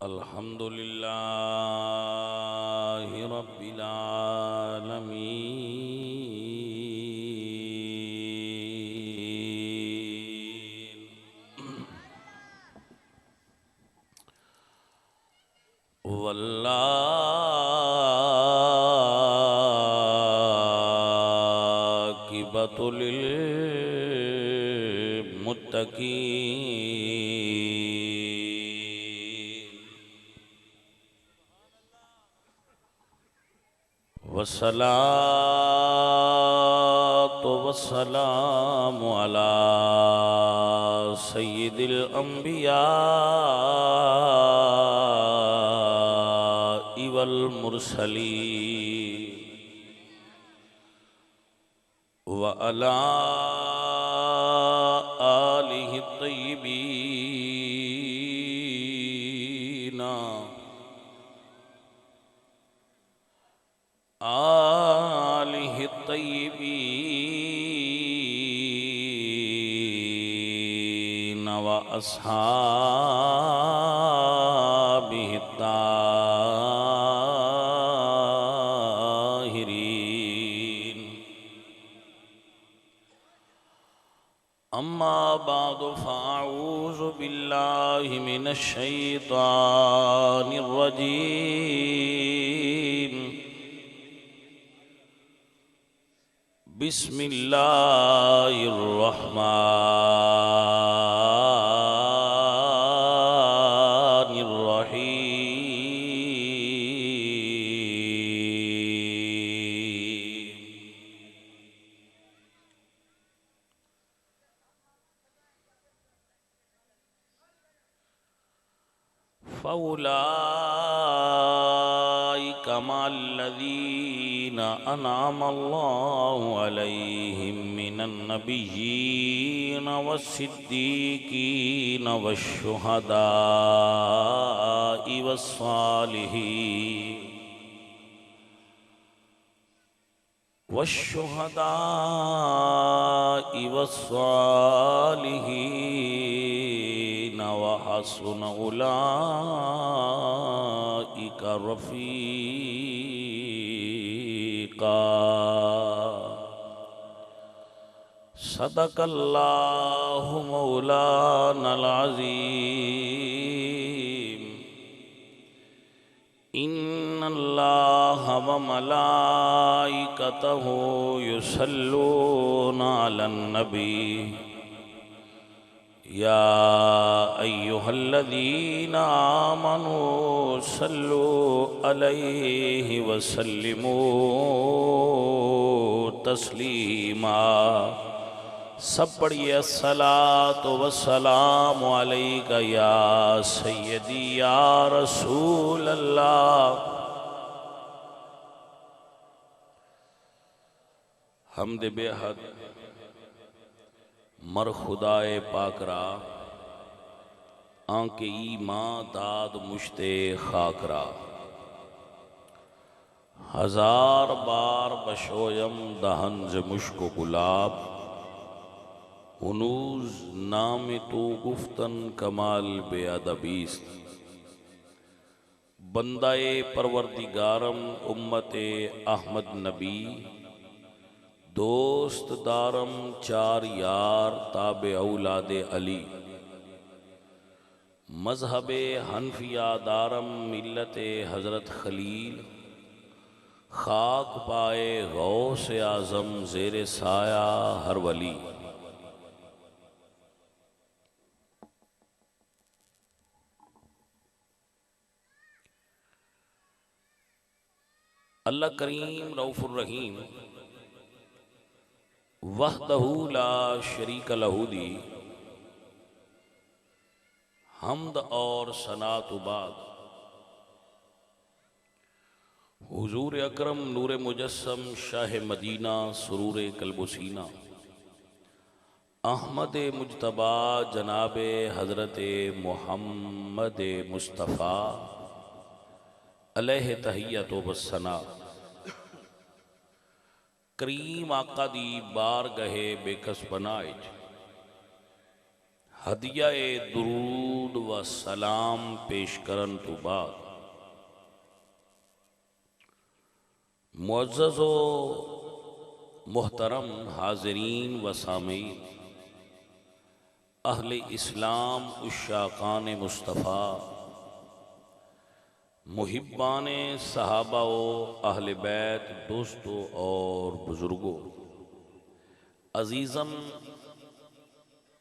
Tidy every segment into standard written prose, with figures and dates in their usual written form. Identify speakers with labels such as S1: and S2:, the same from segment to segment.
S1: अल्हम्दुलिल्लाहि रब्बिल आलमीन वल्लाकिबतु लिल्मुत्तकीन वस्सलातु वस्सलामु अला सय्यिदिल अंबिया वल मुरसलीन व अला आलिहि तय्यिबीन आलिहि तय्यिबीन व अस्हाबिहि ताहिरीन अम्मा बादु फ़अऊज़ु बिल्लाहि मिनश शैतानिर रजीम बिस्मिल्लाहिर्रहमानिर्रहीम फ़उलाइका मअल्लज़ीना अनअमल्लाहु अलैहिम मिनन नबिय्यीन वस्सिद्दीक़ीन वश्शुहदाኢ वस्सालिहीन वश्शुहदाኢ वस्सालिहीन व हसुन उलाइका रफ़ीक़ा सदक़ल्लाहु मौलानल अज़ीम इन्नल्लाहा व मलाइकतहु युसल्लूना अलन नबी या अय्युहल्लज़ीना आमनू सल्लू अलैहि वसल्लिमू तस्लीमा। सब पढ़िए अस्सलातु वस्सलामु अलैका या सय्यदी या रसूल अल्लाह। हमद बेहद मर खुदाए पाकरा आंके ईमां दाद मुश्ते खाकरा हजार बार बशोयम दहन ज मुश्को गुलाब हुनूज नाम तो गुफ्तन कमाल बेअदबीस्त बंदाए परवरदिगारम उम्मते अहमद नबी दोस्त दारम चार यार ताबे औलादे अली मजहबे हनफिया दारम मिल्लते हज़रत खलील खाक पाए गौस आज़म ज़ेरे साया हर वली। अल्लाह करीम रऊफ़ुर रहीम वहदहू ला शरीक लहू दी हमद और सनात बाद हुजूर अकरम नूर मुजस्सम शाह मदीना सुरूर कल्बुसीना अहमद मुज्तबा जनाब हज़रत मुहम्मद मुस्तफ़ा अलैहि तहियत वस्सना करीम आका दी बार गहे बेकस बनाए हदिया दुरूद व सलाम पेश करन तो बाद मुअज़्ज़ज़ व मुहतरम हाज़रीन व सामीन, अहले इस्लाम, उश्शाक़ान मुस्तफ़ा, मुहिब्बान सहाबा व अहले बैत, दोस्तों और बुज़ुर्गों, अज़ीज़म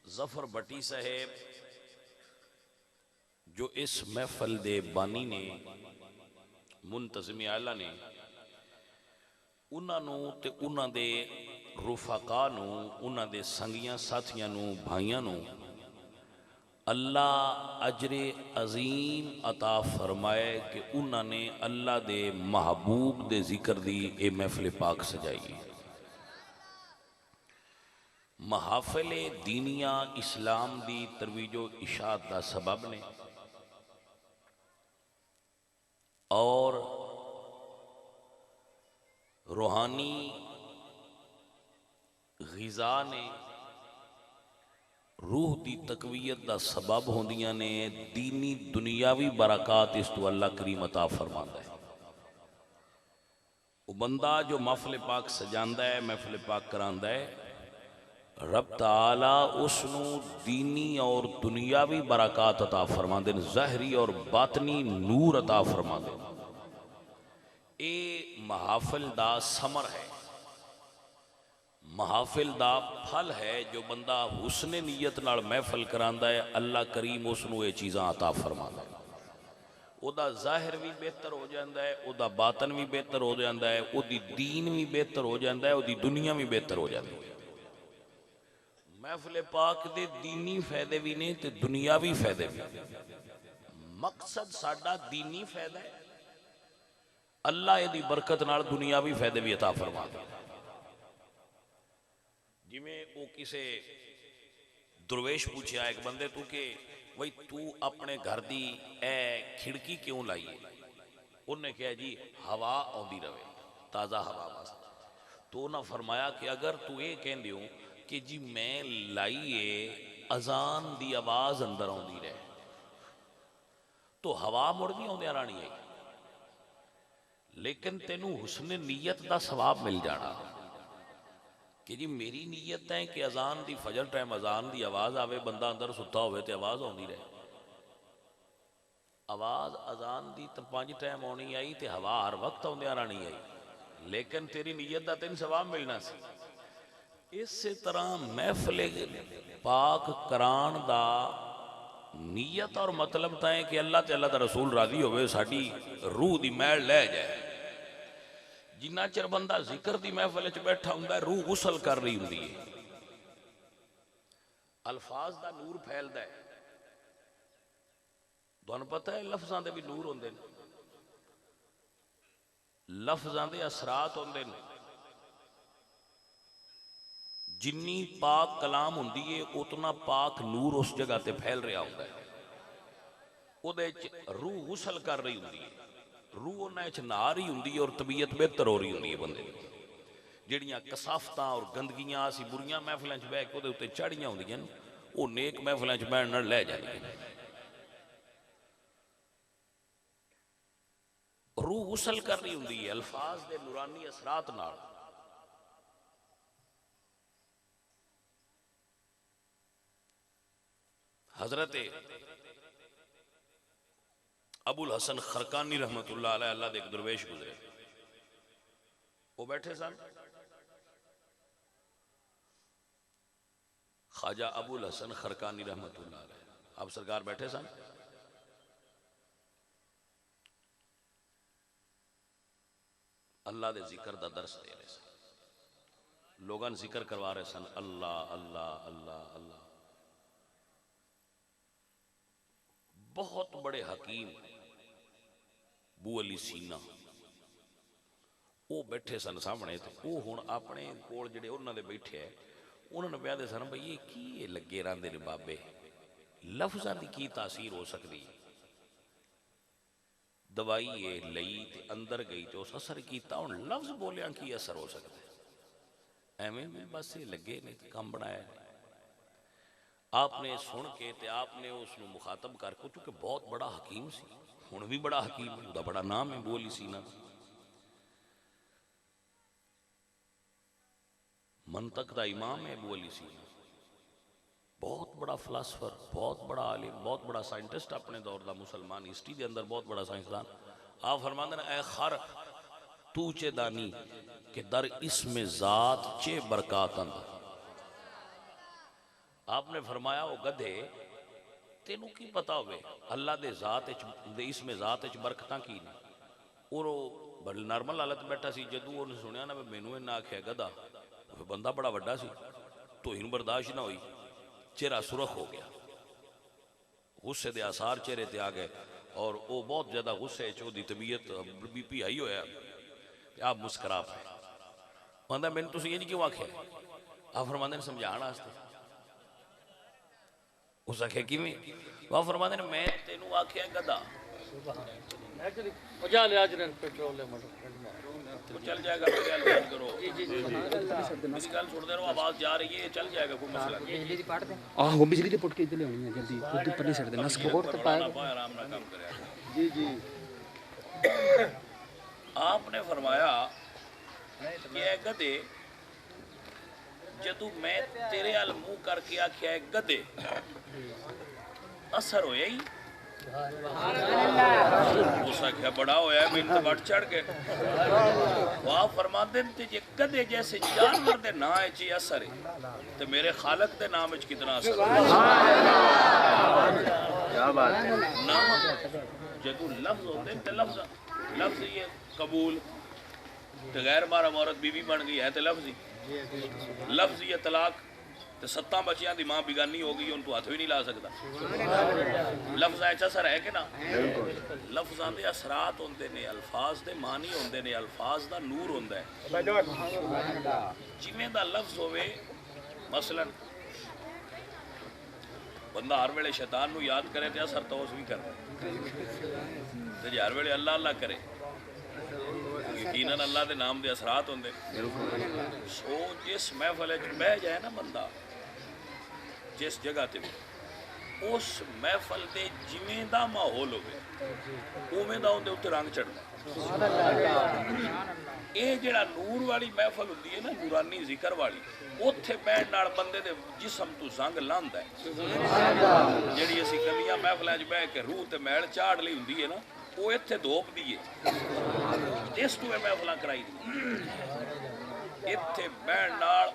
S1: ज़फ़र भट्टी साहेब जो इस महफ़ल दे बानी ने, मुंतज़िम आला ने, उन्होंने ते उन्होंने रुफ़ाका नूं, उन्होंने संगियां साथियां नूं, भाइयां नूं अल्लाह अजरे अजीम अता फरमाए कि उन्होंने अल्लाह दे महबूब दे जिक्र दी ए महफिल पाक सजाई। महाफिल दीनिया इस्लाम दी तरवीजो इशात दा सबब ने और रूहानी ग़िज़ा ने, रूह की तकवीयत का सबब होंदियां ने, दीनी दुनियावी बरक़ात इस तो अल्लाह करीम अता फरमाता है। वो बंदा जो महफिल पाक सजांदा है, महफिल पाक करांदा है, रब ताला उसनू दीनी और दुनियावी बरक़ात अता फरमाते हैं, ज़ाहरी और बातनी नूर अता फरमाते हैं। ये महाफिल दा समर है, महाफिल दा फल है। जो बंदा हुस्ने नीयत नाल महफिल करांदा है, अल्लाह करीम उसनू ये चीज़ां अता फरमाता है। उदा ज़ाहिर भी बेहतर हो जाता है, उदा बातन भी बेहतर हो जाता है, उदी दीन भी बेहतर हो जाता है, उदी दुनिया भी बेहतर हो जाती है। महफिल पाक दे दीनी फायदे भी ने ते दुनियावी फायदे भी। मकसद साडा दीनी फायदा है, अल्लाह इहदी बरकत नाल दुनियावी फायदे भी अता फरमाता है। जिमें वो किसे दुरवेश पूछा एक बंदे तू कि वही तू अपने घर की ए खिड़की क्यों लाई है? उन्हें कहा जी हवा आती रहे, ताज़ा हवा वास्ते। तो उन्हें फरमाया कि अगर तू ये कहते हो कि जी मैं लाई है अजान की आवाज़ अंदर आती रहे, तो हवा मुड़ भी आउंदियां रहनी है, लेकिन तेनू हुस्न नीयत का सवाब मिल जाना कि जी मेरी नीयत है कि अजान की फजर टाइम अजान की आवाज़ आवे, बंदा अंदर सुता हो तो आवाज़ आती रहे। आवाज़ अजान की तो 5 टाइम आनी आई तो हवा हर वक्त आउंदियां रहनी आई, लेकिन तेरी नीयत का तेन सवाब मिलना सी। इस तरह महफिल पाक करान दा नीयत और मतलब तो है कि अल्लाह ते अल्लाह दा रसूल राजी होवे, साडी रूह की मैल लै जाए। जिन्ना चिर बंदा जिक्र की महफिल च बैठा हुंदा है, रूह गुसल कर रही हुंदी है, अल्फाज का नूर फैलता है। तुहानू पता है लफ्ज़ां दे भी नूर होंदे ने, लफ्ज़ां दे असरात होंदे ने। जिन्नी पाक कलाम हुंदी है उतना पाक नूर उस जगह ते फैल रहा होंदा है। उहदे च रूह गुसल कर रही हुंदी है, रूह उन्हां च नहा रही हुंदी है और तबीयत बेहतर हो रही हुंदी है बंदे दी। जिहड़ियां कसाफतां और गंदगियां असीं बुरियां महफिलां च बह के उहदे उत्ते चढ़ियां हुंदियां ने, वो नेक महफिलां च बहण नाल लै जांदियां। रूह गुसल कर रही हुंदी है अल्फाज दे नूरानी असरात नाल। हजरत अबुल हसन खरकानी रहमतुल्लाह अलैह, अल्लाह दे एक दरवेश गुजरे, वो बैठे सन, ख्वाजा अबुल हसन खरकानी रहमतुल्लाह अलैह, आप सरकार बैठे सन। अल्लाह दे जिक्र दा दर्स दे रहे सन, लोगों जिक्र करवा रहे सन, अल्लाह अल्लाह अल्लाह अल्लाह। बहुत बड़े हकीम बू अली सीना वो बैठे सन सामने, तो वो हुण अपने कोल जिहड़े उन्हां दे बैठे है, उन्होंने बयादे सन भाई ये की लगे रहंदे ने बाबे, लफ्ज़ां की की तासीर हो सकती है। दवाई ये लई ते अंदर गई तो उस असर किया, हुण लफ्ज़ बोलिया की असर हो सकता है? एवें भी बस ये लगे ने काम बनाया। आपने सुन के ते आपने उसनू मुखातब करके, क्योंकि बहुत बड़ा हकीम सी, हुण भी बड़ा हकीम, उसका बड़ा नाम है बोल सीना, मंतक का इमाम है अबू अली सीना, बहुत बड़ा फिलासफर, बहुत बड़ा आलिम, बहुत बड़ा साइंटिस्ट अपने दौर का, मुसलमान हिस्ट्री के अंदर बहुत बड़ा साइंसदान। आप फरमाते हैं ए खर तू चे दानी के दर इसमें जात चे बरकातंद। आपने फरमाया वो गधे तेनू की पता होवे अल्लाह दे जात इसमें जात बरकतां की ने। और बड़ी नॉर्मल हालत बैठा सी, जदू उन्हें सुनिया ना मैनू इन्हें आख्या गधा, बंदा बड़ा वड्डा सी, तो इन बर्दाश्त ना हुई, चेहरा सुरख हो गया, गुस्से के आसार चेहरे ते आ गए, और वो बहुत ज्यादा गुस्से च तबीयत BP हाई होया, आप मुस्करा पाए। कहता मैंने तुम इंज क्यों आख्या? आप फरमाते ने समझाने वास्ते। उस आख्या किवें? वह फरमाते ने मैं तेनू आख्या गधा, चल जाएगा, करो मेरी गल सुनते रहो, आवाज जा रही है, चल जाएगा, कोई मसला नहीं।
S2: आहो बिजली पुट के इधर लेनी है जल्दी, खुद पल्ली छड़ देना सपोर्ट तो पाए
S1: आराम ना काम करे।
S3: जी जी
S1: आपने फरमाया कि ए गधे, जदू मैं तेरे अल मुंह करके आख्या गधे, असर होया ही? उस आख्या बड़ा होया, मैंने तो बढ़ चढ़ गए। वह फरमाते थे जे गधे जैसे जानवर दे ना च असर है तो मेरे खालक दे नाम च कितना असर
S3: क्या बात है।
S1: नाम जदू लफ्ज होते ते लफ्ज ये कबूल तो गैर मारा औरत बीवी बन गई है तो लफ्ज ही, लफ्ज ये तलाक तो 7 बच्चियां की मां बिगानी हो गई, उनको हाथ भी नहीं ला सकता। लफ्ज़ ऐसा असर है कि ना? लफ्ज़ां दे असरात होंदे ने, अल्फाज दे मानी होंदे ने, अल्फाज दा नूर होंदा है। जिवें दा लफ्ज़ होवे, मसलन बंदा हर वेले शैतान नू याद करे तो असर तो उस भी करदा, ते जे हर वेले अल्लाह अल्लाह करे यकीनन अल्लाह के नाम के असरात होंगे। सो जिस महफल बह जाए ना बंदा, जिस जगह ते उस महफल के जिमें दा माहौल हो उमें दा उनके उत्ते रंग चढ़ता। ये जड़ा नूर वाली महफल होंदी है ना, नूरानी जिक्र वाली, उत्थे बैठण नाल बंदे दे जिस्म तो जंग लांदा है। जिहड़ी असीं कलियां महफलां च बह के रूह ते मैल झाड़ लई हुंदी है ना, वो इत्थे धोप दी है। इस तू महफल कराई दी, इत्थे बहन नाल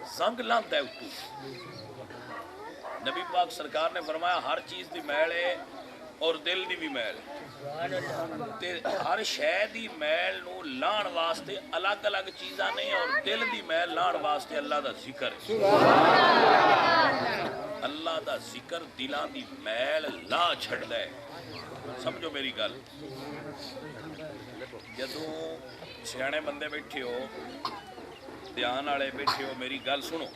S1: जंग लांदा है उत्तू। नबी पाक सरकार ने फरमाया हर चीज़ की मैल है और दिल की भी मैल ते हर शय की मैल नू लाण वास्ते अलग अलग चीज़ां ने, और दिल की मैल लाण वास्ते अल्लाह का जिक्र है। अल्लाह का जिक्र दिलां की मैल ला छड्डदा है। समझो मेरी गल, जदों सियाने बंदे बैठे हो, ध्यान वाले बैठे हो, मेरी गल सुनो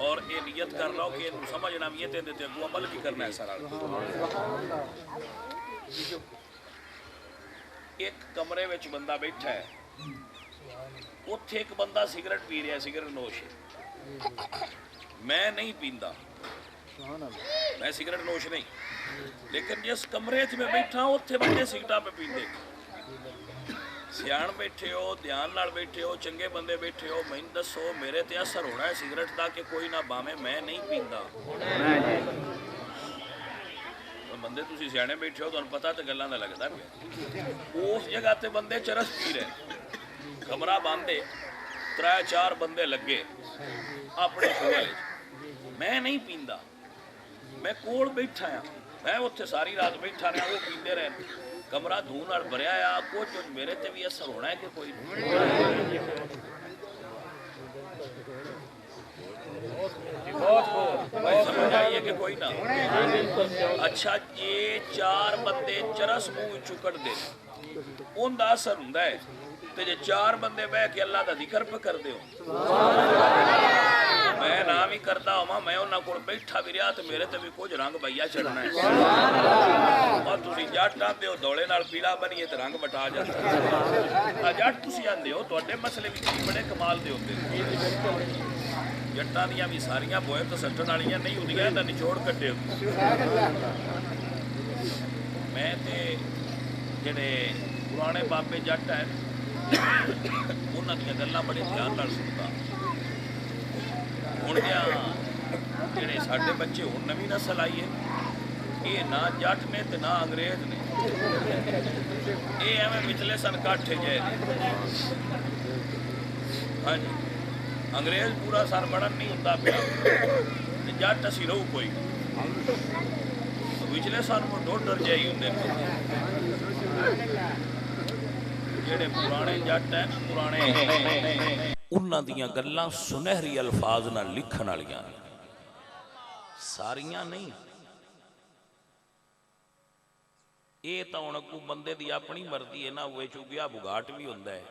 S1: और ये नियत कर लो कि समझना भी है, तो अमल भी करना है सारा। एक कमरे में बंदा बैठा है, उत्थे एक बंदा सिगरेट पी रहा, सिगरेट नोश है। मैं नहीं पींदा, मैं सिगरेट नोश नहीं, लेकिन जिस कमरे च मैं बैठा उत्थे बंदे सिगरेटां पे पींदे। सियाण बैठे हो, ध्यान नाल बैठे हो, चंगे बंदे बैठे हो, मैनूं दसो मेरे ते असर होना है सिगरेट का कि कोई ना भावें मैं नहीं पींदा? बंदे तुसीं सियाणे बैठे हो, तुहानूं पता तो गल्लां दा लगदा पिया। उस जगह ते बंदे चरस पी रहे, कमरा बंद है, 3-4 बंदे लगे अपने शोले, मैं नहीं पींदा, मैं कोल बैठा हाँ, मैं उत्थे सारी रात बैठा रहा, वो पींदे रहे, कमरा धूं नाल भरिया आ, कुछ मेरे ते भी असर होना है कि कोई समझ आई है कि कोई ना? अच्छा, ये 4 बंदे चरस मुंह चुकड़ दे, उनका असर हुंदा है, ते जे 4 बंदे बह के अल्लाह का जिक्र पे कर दे, मैं ना भी करता होवां, मैं उन्हां कोल बैठा भी रहा तो मेरे ते भी कुछ रंग भैया चढ़ना है। और तुसीं जट आंदे हो दौड़े नाल पीला बनीए तो रंग बटा जाता है। जट तुसीं आंदे हो, तुहाडे मसले भी बड़े कमाल दे होंदे। जट्टां दियां भी सारियां बोए तो सट्टण वालियां नहीं होंदियां, इहदा निचोड़ कड्ढिओ। मैं ते ਜਿਹੜੇ पुराने बाबे जट है उन्हां दियां गल्लां बड़े ध्यान नाल सुणदा। हुण दियां ਜਿਹੜੇ ਸਾਡੇ ਬੱਚੇ ਹੁਣ नवीं नस्ल आई है, ये ना जट ने ते ना अंग्रेज ने, ये एवं विचले सन काठे जे ने। हाँ जी, अंग्रेज पूरा सर बड़न नहीं होंदा पिया ते जट असी रहू कोई, विचले सन वो डोडर जे ही होंदे ने। ਜਿਹੜੇ पुराने जट है ना, पुराने उन्हां दियां गल्लां सुनहरी अल्फाज नाल लिखण वालियां, सारियां नहीं। ये तो हुण अगों बंदे दी अपनी मर्जी है ना, वो चुगिया बुगाट भी हुंदा है,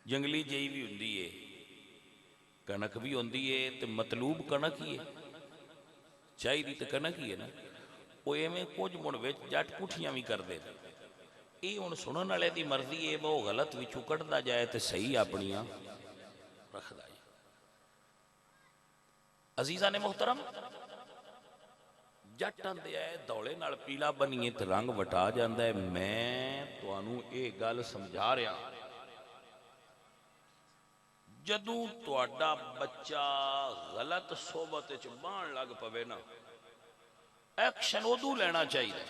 S1: जंगली जई भी हुंदी है, कणक भी हुंदी है, ते मतलूब कणक ही है, चाहिदी ते कणक ही है ना। वो एवें कुछ मुड़ विच जट पुठियां भी करदे ने। ये हुण सुनन वाले दी मर्जी है, वो गलत विचों कढ़दा जाए ते सही अपनियां रखदा जाए। अजीज़ा ने मोहतरम, जट आंदे है दौले नाल पीला बनीए ते रंग वटा जांदा है। मैं तुहानू ये गल समझा रहा, जदों तुहाडा बच्चा गलत सोबत च बहन लग पवे ना, एक्शन उदों लेना चाहिए।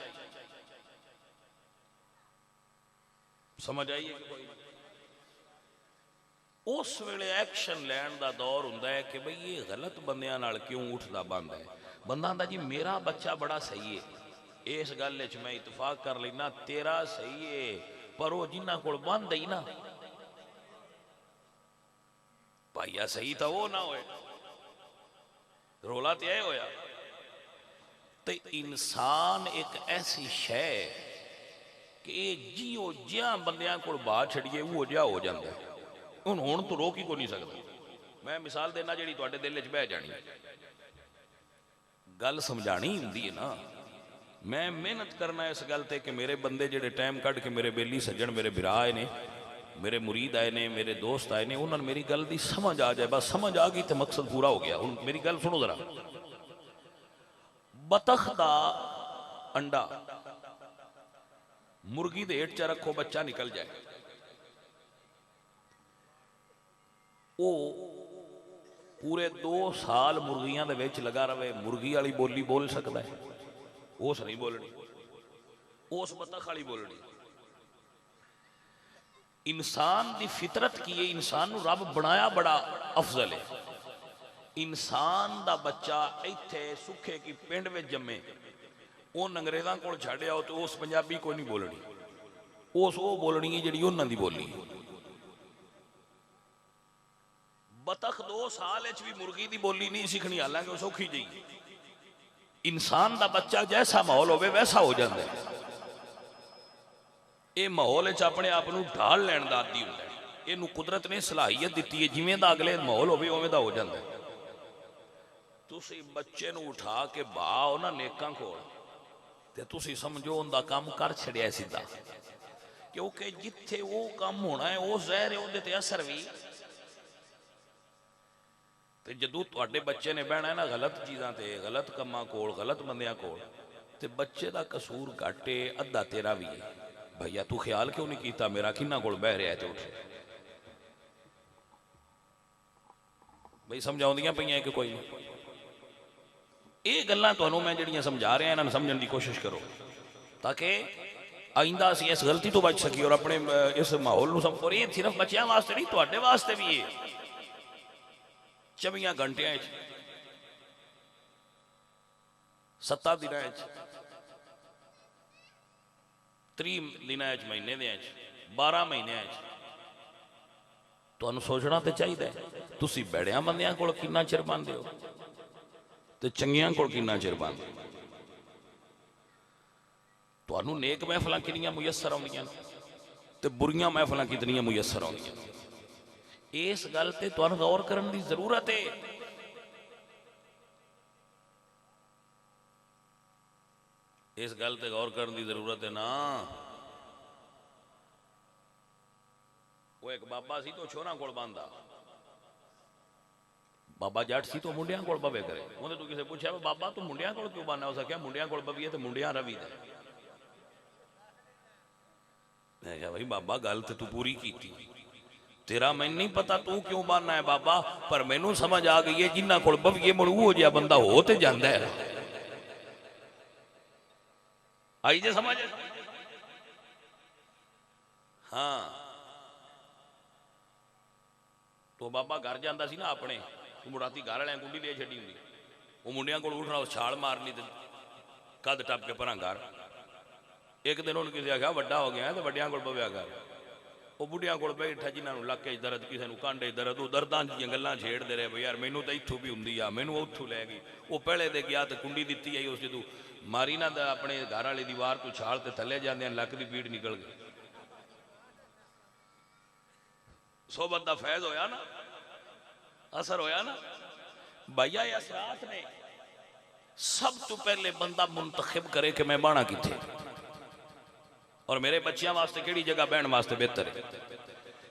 S1: समझ आइए कि कोई उस वेले एक्शन लैन का दौर हुंदा है कि बई ये गलत बंदियां नाल क्यों उठदा बंद है। बंदा आंदा जी मेरा बच्चा बड़ा सही है, इस गल च मैं इतफाक कर लेना, तेरा सही है, पर वो जिन्हां कोल बंद ही ना भाईया सही तो वो ना होए, रोला तो यह होया। तो इंसान एक ऐसी शै कि जियो जिया बंदियां कोल बात छड़िए वो जिहा हो जाता है। हुण तो रोक ही को नहीं सकता। मैं मिसाल देना जिहड़ी तुहाडे दिल च बह जानी, गल समझानी हुंदी है ना। मैं मेहनत करना इस गल ते कि मेरे बंदे जिहड़े टाइम कढ़ के मेरे बेली सज्जण मेरे बिरा आए ने, मेरे मुरीद आए ने, मेरे दोस्त आए ने, उन्होंने मेरी गल की समझ आ जाए, बस समझ आ गई तो मकसद पूरा हो गया। हुण मेरी गल सुनो जरा। बतख दा अंडा मुर्गी दे हेठ च रखो, बच्चा निकल जाए, वो पूरे 2 साल मुर्गियां दे विच लगा रहे, मुर्गी वाली बोली बोल सकता है? उस नहीं बोलनी, उस बतख वाली बोलनी। इंसान की फितरत की है, इंसान नूं रब बनाया बड़ा अफजल है। इंसान दा बच्चा इत्थे सुखे की पिंड में जमे, उन अंग्रेज़ां कोल छड्ड आओ तो उस पंजाबी कोई नहीं बोलनी, उस वो बोलनी है जिहड़ी उन्हां दी बोली। बतख 2 साल भी मुर्गी की बोली नहीं सीखनी, हालांकि वो सौखी जी। इंसान का बच्चा जैसा माहौल होवे वैसा हो जाता है। ये माहौल अपने आप को ढाल लैन का आदी होता है। इनू कुदरत ने सलाहियत दी है, जिमें दा अगले माहौल होवे उवें दा हो जाता है। तुसी बच्चे नू उठा के बाओ ना नेकां कोल ते तुसी समझो उनका काम कर छड़िया सीधा, क्योंकि जिथे वो काम होना है वो जहर है, उहदे ते असर भी। तो जदों तुहाडे बच्चे ने बहना है ना गलत चीज़ां ते, गलत कामां कोल, गलत बंदियां कोल, ते बच्चे का कसूर घट है, अद्धा तेरा भी है। भैया तू ख्याल क्यों नहीं किया मेरा किन्ना कोल बह रहा है, तो उठ बई समझाउंदियां पईयां कि कोई ये गल्लां तुहानूं मैं जिहड़ियां समझा रहा इन्हां नूं समझण की कोशिश करो, ताकि आइंदा असीं इस गलती तो बच सकी और अपने इस माहौल नूं और ये सिर्फ बच्चों वास्ते नहीं, तुहाडे वास्ते भी है। 24 घंटिया 7 दिन 30 दिन महीने दे 12 महीने तुहानूं सोचना तो चाहिए तुसीं बैड़ियां बंदियां कोल किन्ना चिर बंदे हो ते चंगियां कोल किन्ना चिर बंदे हो। तुहानूं नेक महफिलां कितनियां मुयसर आउंदियां ते बुरियां महफिलां कितनियां मुयसर आउंदियां। इस गल ते तुहानूं गौर करने की जरूरत है। इस गल ते गौर करने की जरूरत है ना। वो एक बाबा सी तो छोरा कोल बांधा, बाबा जट सी तो मुंडिया कोल बवे करे। उन्हें तू किसी पूछा बाबा तू मुंडिया कोल क्यों बहाना, उसने क्या मुंडिया कोल बवीए तो मुंडिया रवी दे। मैं क्या भाई बाबा गल तो तू पूरी की तेरा मैनू नहीं पता तू क्यों बहाना है बाबा, पर मैनू समझ आ गई है जिन्ना कोल बवीए मुड़ वो जिहा बंदा हो तो जाता है। आई जे समझ। हाँ तो बाबा घर जाता सी ना अपने, तू मुड़ाती घर वाले कुंडी दे छड़ी होंगी, वो मुंडिया को उठना छाल मारनी तो कद टप के भरा घर। एक दिन उन्हें किसी आख्या वड्डा हो गया तो वड्डिया को पव्या घर, वो बुढ़िया को बैठा जिन्होंने लक दर्द किसी को कांडे दर्द, वो दर्दां दी गल्लां छेड़ते रहे भाई यार मैनू तो इत्थों भी होंगी आ, मैनू उत्थों लै गई। वो पहले दे गया तो कुंडी दी आई, उस जो मारी ना अपने घर वाली दीवार तो छाल तो थले जाते लक की पीड़ निकल गई। सोबत का फैज होया ना, असर होया ना। भैया असरात ने सब तो पहले बंदा मुंतखब करे कि मैं बाणा किथे और मेरे बच्चों वास्ते केड़ी जगह बहन वास्ते बेहतर है।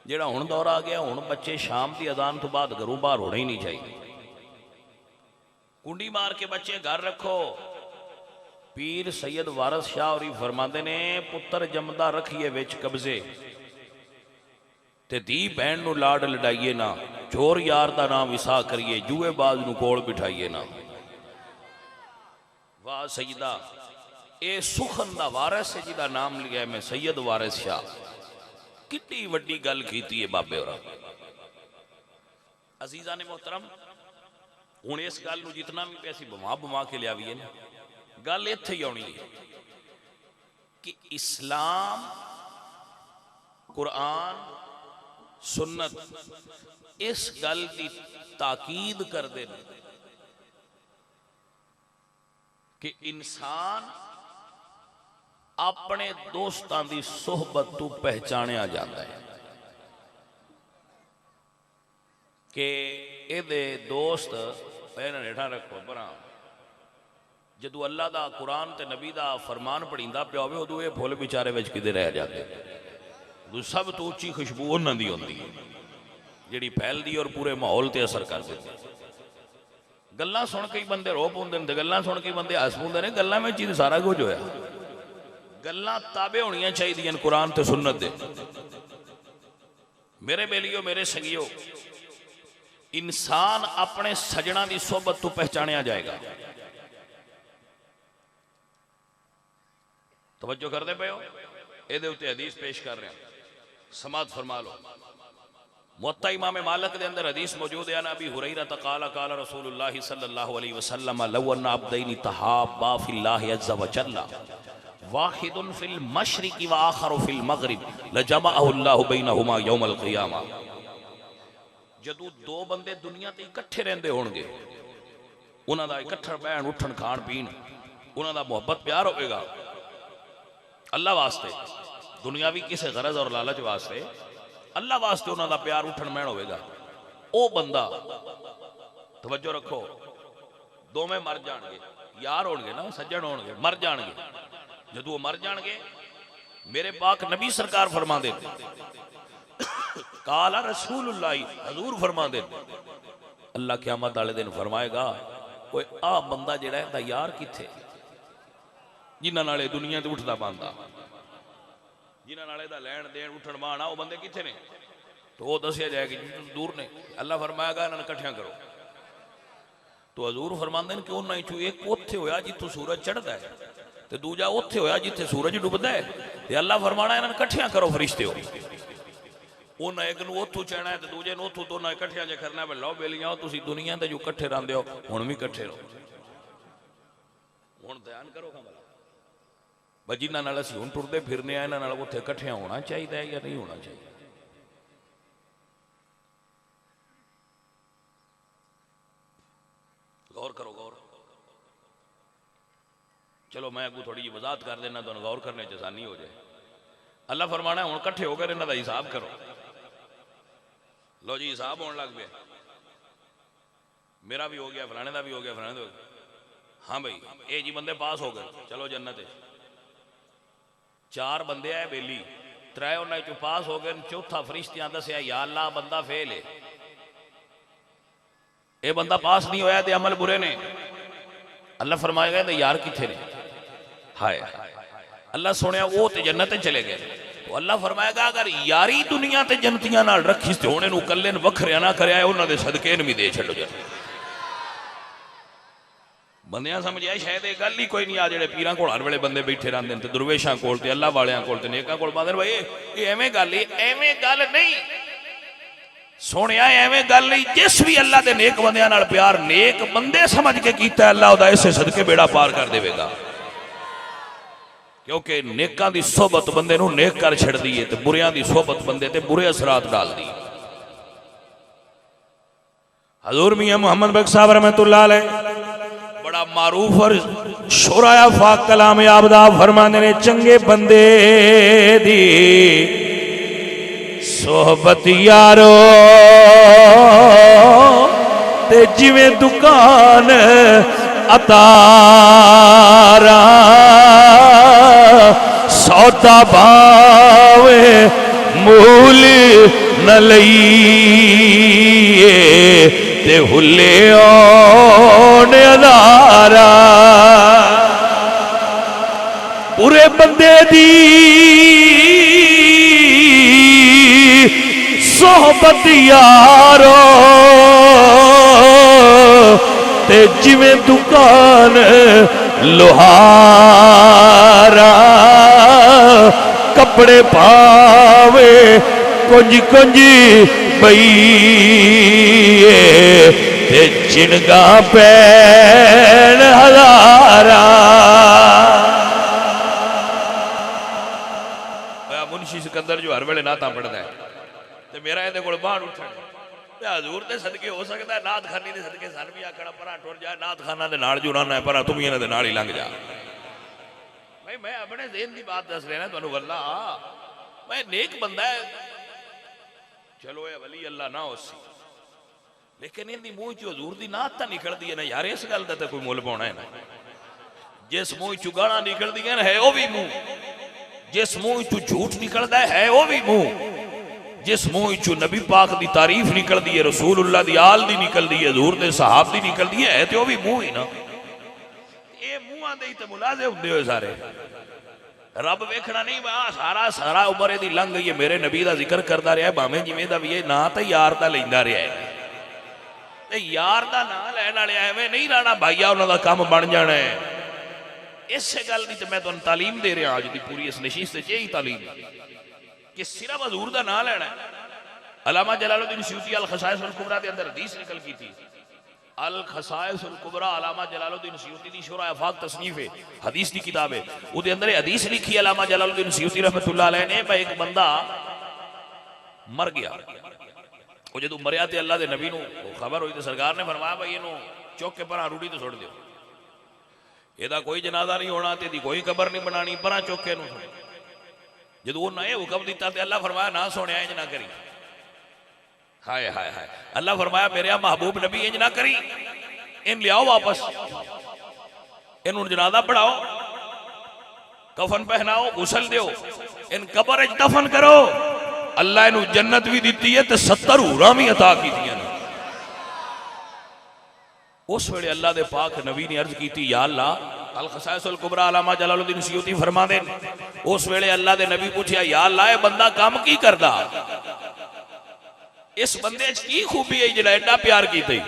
S1: जेड़ा हुण दौर आ गया, हुण बच्चे शाम की अजान तो बाद घरों बाहर होना ही नहीं चाहिए। कुंडी मार के बच्चे घर रखो। पीर सैयद वारस शाह और फरमाते ने पुत्र जमदा रखिए विच कब्जे ते धी भैन नू लाड लडाइए ना, चोर यार दा नाम विसा करिए, जूएबाज नू कोल बिठाइए ना। वाह सैयदा ए सुखन दा वारिस है जिदा नाम लिया मैं सैयद वारिस शाह। कितनी वड्डी गल कीती है बाबे होरा। अजीजा ने मोहतरम हुण इस गल नू जितना भी पैसी बमा के लियावीए ना, गल इत्थे ही आउणी है कि इस्लाम कुरान सुन्नत इस गल की ताकीद करते हैं कि इंसान अपने दोस्तों की सोहबत तो पहचानिया जाता है कि ये दोस्त हेठा रखो पर जदों अल्लाह का कुरान ते नबी का फरमान पढ़ींदा पिया होवे उदों ये फुल विचारे विच किते रह जाते। सब तो उच्ची खुशबू उन्हां दी होंदी है जिहड़ी फैलदी और पूरे माहौल ते असर कर देती। गल्लां सुन के ही बंदे रो पौंदे ने, गल्लां सुन के ही बंदे हस पौंदे ने। गल्लां में चीज सारा कुछ होया। गल्लां ताबे होणियां चाहिए कुरान ते सुन्नत दे। मेरे बेलियो मेरे संगियो, इंसान अपने सजना की सोहबत तो पहचानिया जाएगा। तवज्जो करते पे हो, ये उत्ते हदीस पेश कर रहे हैं, समात फरमा लो। मुअत्ता इमाम मालिक के अंदर हदीस मौजूद है। नबी हुरैरा क़ाला क़ाला रसूलुल्लाह सल्लल्लाहु अलैहि वसल्लम लौ अन्ना अब्दैनि तहाब्बा फिल्लाहि अज़्ज़ व जल्ला वाहिदुन फिल मशरिक़ि व आखरु फिल मग़रिब लजमअहु अल्लाहु बैनहुमा यौमल क़ियामा। जदों दो बंदे दुनिया ते इकट्ठे रहंदे होणगे, उन्हां दा इकट्ठा बहन उठन खाण पीण, उन्हां दा मुहब्बत प्यार होवेगा अल्लाह वास्ते, दुनियावी किसी गरज और लालच वास्ते, अल्लाह वास्ते उन्होंने प्यार उठन बहन होगा। वो बंदा तवज्जो रखो, दोवें मर जाएंगे, यार होणगे ना, सज्जन होणगे, मर जाएंगे। जदों वो मर जाएंगे, मेरे पाक नबी सरकार फरमा दे काला रसूलुल्लाह हजूर फरमा दे अल्लाह क़यामत वाले दिन फरमाएगा कोई आ बंदा जिहड़ा है यार किथे, जिन्हां नाले दुनिया ते उठदा पांदा, जिन्हां नाले दा लैण देण उठण बहाना, वो बंदे किथे ने? तो वो दसिया जाएगा कि दूर ने। अल्लाह फरमाएगा इन्हां इकट्ठियां करो। तो हजूर फरमांदे ने कि उन्हां चों एक उत्थे होया जिथों सूरज चढ़दा है ते दूजा उत्थे होया जिथे सूरज डुबदा है। ते अल्लाह फरमाना इन्हां इकट्ठियां करो फरिश्तेओ। उन्हां एक नूं उत्थों चढ़ना है ते दूजे नूं उत्थों, दोनों इकट्ठियां जे करना है। लो बेलियां तुसीं दुनिया ते जो इकट्ठे रहिंदे हो हुण भी इकट्ठे रहो। हुण ध्यान करो खबर भाई जिन्हां नाल असीं हुण टुरदे फिरने आ, इन्हां नाल उत्थे इकट्ठियां होना चाहिए या नहीं होना चाहिए? गौर करो, गौर। चलो मैं अगू थोड़ी जी वजाहत कर देना तो गौर करने च आसानी हो जाए। अल्लाह फरमाना हुण इकट्ठे होकर इन्हां दा हिसाब करो। लो जी हिसाब होने लग पे, मेरा भी हो गया, फलाने का भी हो गया, फलाने का हो गया। हाँ भाई ये जी बंदे पास हो गए, चलो जन्नत है। चार बंदे आए बेली, त्रै उन्होंने चो पास हो गए, चौथा फरिश्तियां दसिया या अल्लाह बंदा फेल है। ये बंदा पास नहीं होया ते अमल बुरे ने, अल्लाह फरमाएगा ते यार किथे ने, हाय अल्लाह सुनिया वो ते जन्नत चले गए। तो अल्लाह फरमाएगा अगर यारी दुनिया ते जन्नतियां नाल रखी ते हुण इहनूं कल्ले नूं वखरिया ना करया, उन्हां दे सदके इहनूं भी दे छड्डो जा। बंदियां समझिया शायद ये गल ही कोई नहीं। आ जेड़े पीरां कोल हर वेले बंदे बैठे रहंदे ने ते दुरवेशां कोल ते अल्लाह वालियां कोल ते नेकां कोल बांदर भाई ये एवें गल नहीं सोनिया, एवें गल नहीं। जिस भी अल्लाह दे नेक बंदियां नाल प्यार नेक बंदे समझ के कीता अल्लाह उहदा इसे सदके बेड़ा पार कर देवेगा, क्योंकि नेकां दी सोहबत बंदे नूं नेक कर छड़दी है ते बुरियां दी सोहबत बंदे ते बुरे असरात डालदी। हजूर मियां मोहम्मद बख्श साहब रहमतुल्लाह अलैह बड़ा मारूफ और शोराया फाक कलाम याबदा फरमाने ने, चंगे बंदे दी सोहबत यारो ते जिवें दुकान अतारा, सौदा भावे मूल न लईए ते हुले ओने अदारा। बुरे बंदे दी सोहबत यारो ते जिवें दुकान लोहारा, कपड़े पावे कुंज कुंज बईए ते चिनगा पैन हजारा। मुंशी सिकंदर जो हर वेले नाता पढ़दा है ते मेरा ये कोल बाहर उठण ते हजूर दे सदके हो सकदा है नात खानी दे सदके सन भी आखड़ा परा टुर जा, नात खाना दे नाल जुड़ाना है परा तुम इन्हां दे नाल ही लंघ जा। भाई मैं अपने ज़हन दी बात दस रहा तुहानू वल्ला, मैं नेक बंदा है चलो ये वली अल्लाह ना होसी, लेकिन इनकी मुंह चो हजूर दी नात तां निकलदी है ना यार, इस गल दा तां कोई मुल पाउणा है ना। जिस मुंह चो गालां निकलदियां है वो भी मुंह, जिस मुंह चो झूठ निकलदा है वो भी मुंह, जिस मुंह चो नबी पाक दी तारीफ निकलदी है, रसूलुल्लाह दी आल दी निकलदी है, हजूर दे सहाब दी निकलदी है ते वो भी मुंह ही ना। ये मुंहां दे ही ते मुलाजे हुंदे हो सारे। रब वेखना नहीं वा सारा सारा उम्र दी लंघ गई है, मेरे नबी दा जिक्र करदा रहा है भावें जिवें दा भी है, ना तो यार दा लैंदा रहा है ते यार दा ना लैण वाले एवें नहीं रहना भाईया उन्हां दा काम बन जाना है। इस गल दी ते मैं तुहानूं तालीम दे रहा अज दी पूरी इस नशीस ते यही तालीम कि सिर्फ हजूर दा नाम लेना है। अल्लामा जलालुद्दीन सयूती अल खसाइस अल कुबरा दे अंदर हदीस निकल की थी, अल खसाइस अल कुबरा अल्लामा जलालुद्दीन सयूती दी शोरा आफाक तसनीफ है, हदीस की किताब है, उसके अंदर हदीस लिखी है अल्लामा जलालुद्दीन सयूती रहमतुल्लाह अलैह ने। भाई एक बंदा मर गया, वो जो मरिया ते अल्लाह दे नबी नूं खबर हुई तो सरकार ने फरमाया भाई इहनूं चुक के परां रूढ़ी तो सुट दिओ, ਇਹਦਾ कोई जनाजा नहीं होना ते दी कोई कबर नहीं बनानी, परां चुक के नूं जो उन्हें यह हुक्म दिता ते अल्लाह फरमाया ना सोनिया इंज ना करी। हाय हाय हाय, अल्लाह फरमाया मेरे महबूब नबी इंज ना करी, इन लियाओ वापस, इन जनाजा पढ़ाओ, कफन पहनाओ, गुसल दो, इन कबर दफन करो। अल्लाह इनू जन्नत भी दी है ते 70 हूरां भी अता की। उस वेले अल्लाह दे पाक नबी ने अर्ज की या अल्लाह, अल खसाइस अल कुबरा अल्लामा जलालुद्दीन सयूती फरमाते उस वेले अल्लाह दे नबी पूछया या अल्लाह ये बंदा काम की करदा, इस बंदे च की खूबी है जिहड़ा एडा प्यार कीते।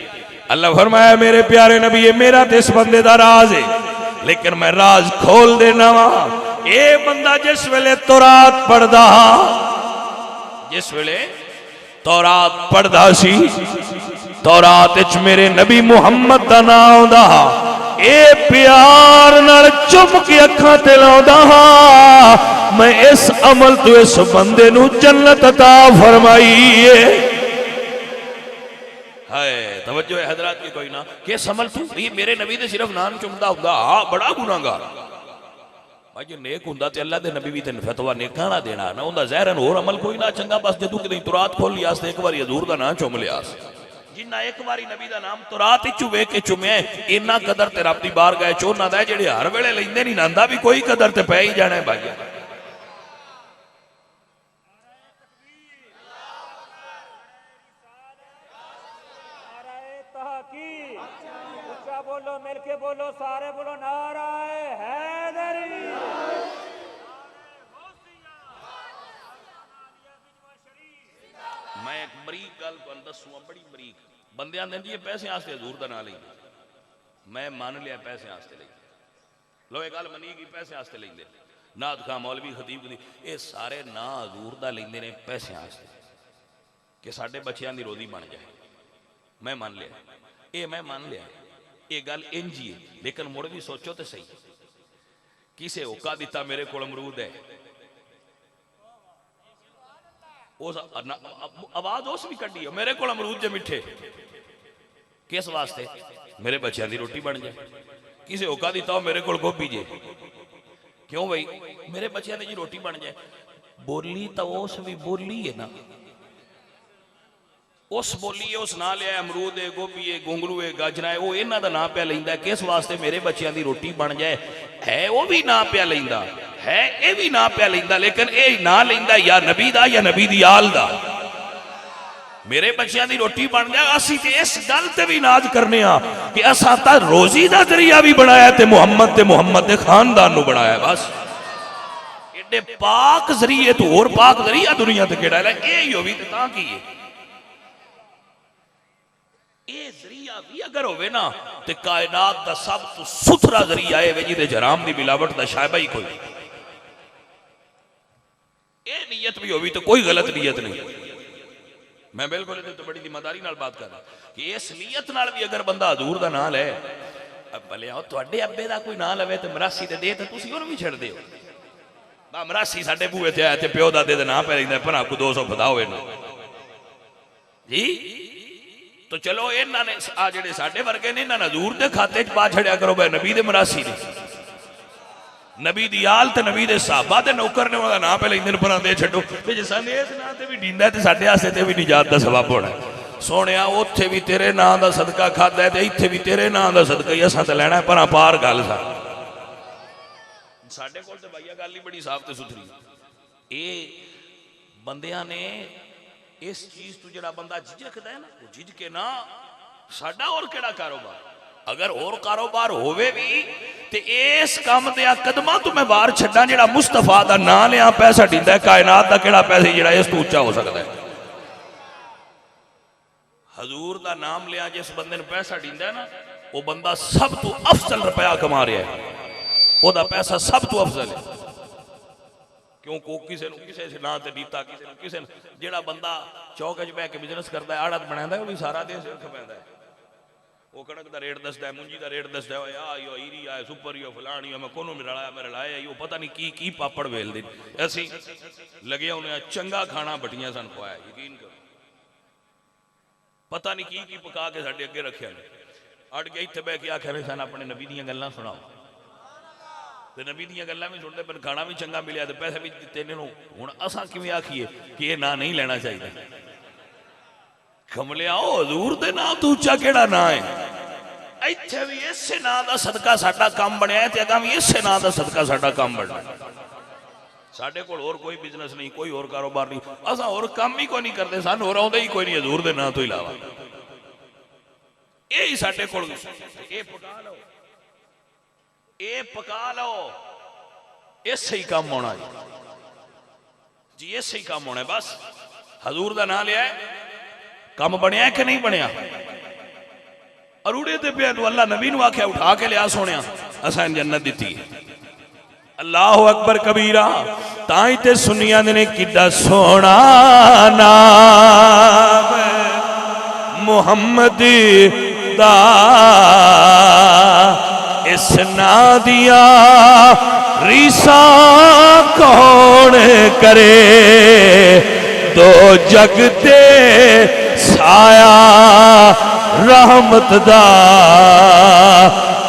S1: अल्लाह फरमाया मेरे प्यारे नबी ये मेरा ते इस बंदे दा राज है, लेकिन मैं राज खोल देना वा। ये बंदा जिस वेले तौरात पढ़दा, जिस वेले तौरात पढ़दा सी, तौरात विच मेरे नबी मुहम्मद दा नाम आउंदा, ए प्यार नाल चुम के अखां ते लाउंदा हां, मैं इस अमल तो इस बंदे नूं जन्नत अता फरमाई है। हाय तवज्जो है हजरात की कोई ना कि इस अमल तू ये मेरे नबी दे सिर्फ नाम चुमदा हुंदा हां बड़ा गुनाहगार भाई जो नेक हुंदा ते अल्लाह दे नबी भी तेन फतवा नेकां दा देना ना हुंदा, ज़हरन होर अमल कोई ना चंगा, बस जदों किते तुरात खोल लिया ते एक बारी हजूर दा नाम चुम लिया, जिन्ना एक बारी नबी दा नाम तुरात विच वेख के चुमिया इन्ना कदर ते रब दी बारगाह च उन्हां दा जेहड़े हर वेले लैंदे नहीं नांदा भी कोई कदर ते पै ही जाना है भाई। एक बरीक गल तुहानूं दसूं, बड़ी बरीक। बंदे आंदे जी पैसे वास्ते हजूर का नाम लेंदे, मैं मान लिया पैसे वास्ते लेंदे, लो ये गल मनी कि पैसे वास्ते लेंदे। नाथ खां मौलवी खतीब ये सारे ना हजूर का लेंदे ने पैसे वास्ते कि साडे बच्चों की रोजी बन जाए। मैं मान लिया, ये मैं मान लिया, ये गल इंज ही है। लेकिन मुड़ भी सोचो तो सही, किसे होका दिता मेरे को अमरूद है, उस आवाज उस भी कढ़ी है मेरे को अमरूद जे मिठे, किस वास्ते? मेरे बच्चों की रोटी बन जाए। किसे होका दिता हो मेरे को गोभी जे, क्यों भाई मेरे बच्चों की जी रोटी बन जाए। बोली तो उस भी बोली है ना, उस बोली है, उस ना लिया अमरूद है, गोभी है, गोंगलू है, गाजरा है, वो इन्हों का नाम पिया लेंदा। किस वास्ते? मेरे बच्चों की रोटी बन जाए। है वो भी ना पिया लेंदा, है ये भी ना पिया लेंदा, लेकिन ये ना लेंदा या नबी दा या नबी दी आल दा। मेरे बच्चों की रोटी बन जाए, असी ते इस गल ते भी नाज करने कि असा तां रोजी का जरिया भी बनाया ते मुहम्मद के खानदान नूं बनाया। बस एडे पाक जरिए तो होर पाक जरिया दुनिया ते केड़ा है? यही होवी ते तां की है। ये जरिया भी अगर होवे ना ते कायनात दा सब तो सुथरा जरिया है जिहदे हराम दी मिलावट दा शायबा ही कोई। ये नीयत भी होवी तो कोई गलत नीयत नहीं। मैं बिल्कुल तो बड़ी ईमानदारी नाल बात कर रहा कि इस नीयत नाल भी अगर बंदा हजूर दा नाम लै, भले आओ तुहाडे अब्बे दा कोई नाम लवे ते मरासी दे दे ते तुसीं उहनूं भी छड्ड दिओ। बा मरासी साडे बूहे ते आया ते प्यो दादे दे नाम पै लैंदा, भला को 200 फदा होवे ना जी। तो चलो इन्हां ने आ जिहड़े साडे वर्गे ने, इन्हां हजूर दे खाते च पा छड़िया करो भाई नबी दे मरासी ने, नबी दी आल ते नबी दे साहबा दे नौकर ने उहदा नाम पे लैंदे ने। पर दे छड्डो ते जे साडे इस नाम ते भी डींदा ते साडे वास्ते ते भी निजात दा सबब होना। सोहणिया उत्थे भी तेरे नाम दा सदका खादा है ते इत्थे भी तेरे नाम दा सदका ही असां ते लैणा है। पर पार गल साडे कोल ते भैया गल ही बड़ी साफ ते सुथरी। ये बंदियां ने इस चीज तो जरा बंदा झिझकदा है ना, वो झिझके ना साडा और केड़ा कारोबार। अगर और कारोबार होवे भी ते इस काम दे कदमां तो मैं बाहर छड्डा जेड़ा मुस्तफा दा नाम लिया पैसा दिंदा है। कायनात दा केड़ा पैसा जेड़ा इस तो उच्चा हो सकता है? हजूर दा नाम लिया जिस बंदे ने पैसा दिंदा है ना, वो बंदा सब तो अफजल रुपया कमा रहा है, ओदा पैसा सब तो अफजल है। क्यों को किसी से ना ते दीता, किसी जेड़ा बंदा चौक च बह के बिजनेस करता है, आड़त बनांदा है, वो भी सारा देश रख पैंदा है। वो कणक का रेट दसदा है, मुंजी का रेट दसदा है, यो ईरी आए सुपर यो फलानी मैं कोनो में रलाया मेरे लाया यो पता नहीं की पापड़ वेल दे। ऐसी लगे उन्हें चंगा खाना बटियां सन खुआया, यकीन करो पता नहीं की पका के साडे अगे रखिया ने। अड़ के इत्थे बह के आखे सन अपने नबी दीयां गल्लां सुनाओ, ते नबी दीयां गल्लां भी सुनते पर खाना भी चंगा मिलिया ते पैसे भी दिते ने। हुण असां किवें आखिए कि ये ना नहीं लेना चाहिए? कमलिया हजूर दे नाम तो उच्चा केड़ा ना है? इत्थे भी इसे नाम दा सदका साडा काम बनया है ते अगां भी इसे नाम दा सदका साडा काम बनना। साडे कोल होर कोई बिजनेस नहीं, कोई होर कारोबार नहीं, असां होर काम ही कोई नहीं करते, सानूं होर आउंदा ही कोई नहीं हजूर दे नाम तो इलावा। यही साडे कोल ये पका लो, ये पका लो, इसे ही काम होना जी, इसे ही काम होना है। बस हजूर दा नाम लिया है, काम बनया कि नहीं बनया? अरूड़े ते पिया अल्लाह नबी नूं आख्या उठा के लिया सोनिया असां जन्नत दी। अल्लाह अकबर कबीरा। ताई ते सुनिया ने किड्डा सोना नाम मुहम्मद दा, इस ना दिया रीसा कौन करे, दो जगते साया रहमत दा,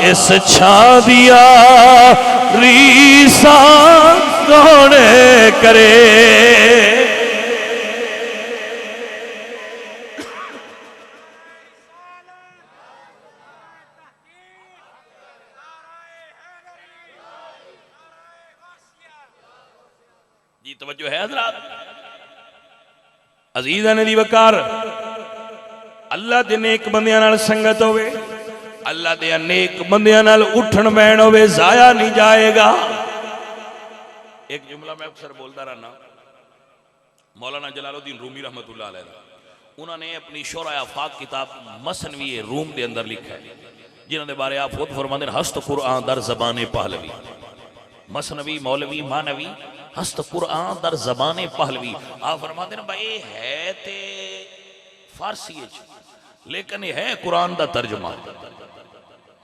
S1: इस छां दिया रीसा कौन करे। जी तवज्जो है हज़रात? अजीज़ान दी वकार अल्लाह दे नेक बंदियां नाल संगत होवे, अल्लाह दे अनेक बंदियां नाल उठन बैठ होवे, जाया नहीं जाएगा। एक जुमला मैं अक्सर बोलता रहना, मौलाना जलालुद्दीन रूमी रहमतुल्लाह अलैह, उन्होंने अपनी शोरा आफाक किताब मसनवी रूम के अंदर लिखा है, जिन्होंने बारे आप खुद फरमाते हैं हस्त कुरआन दर जबान पहलवी। मसनवी मौलवी मानवी हस्त कुरआन दर जबान पहलवी। आप फरमाते हैं भाई है ते फारसी लेकिन है कुरान का तर्जमा।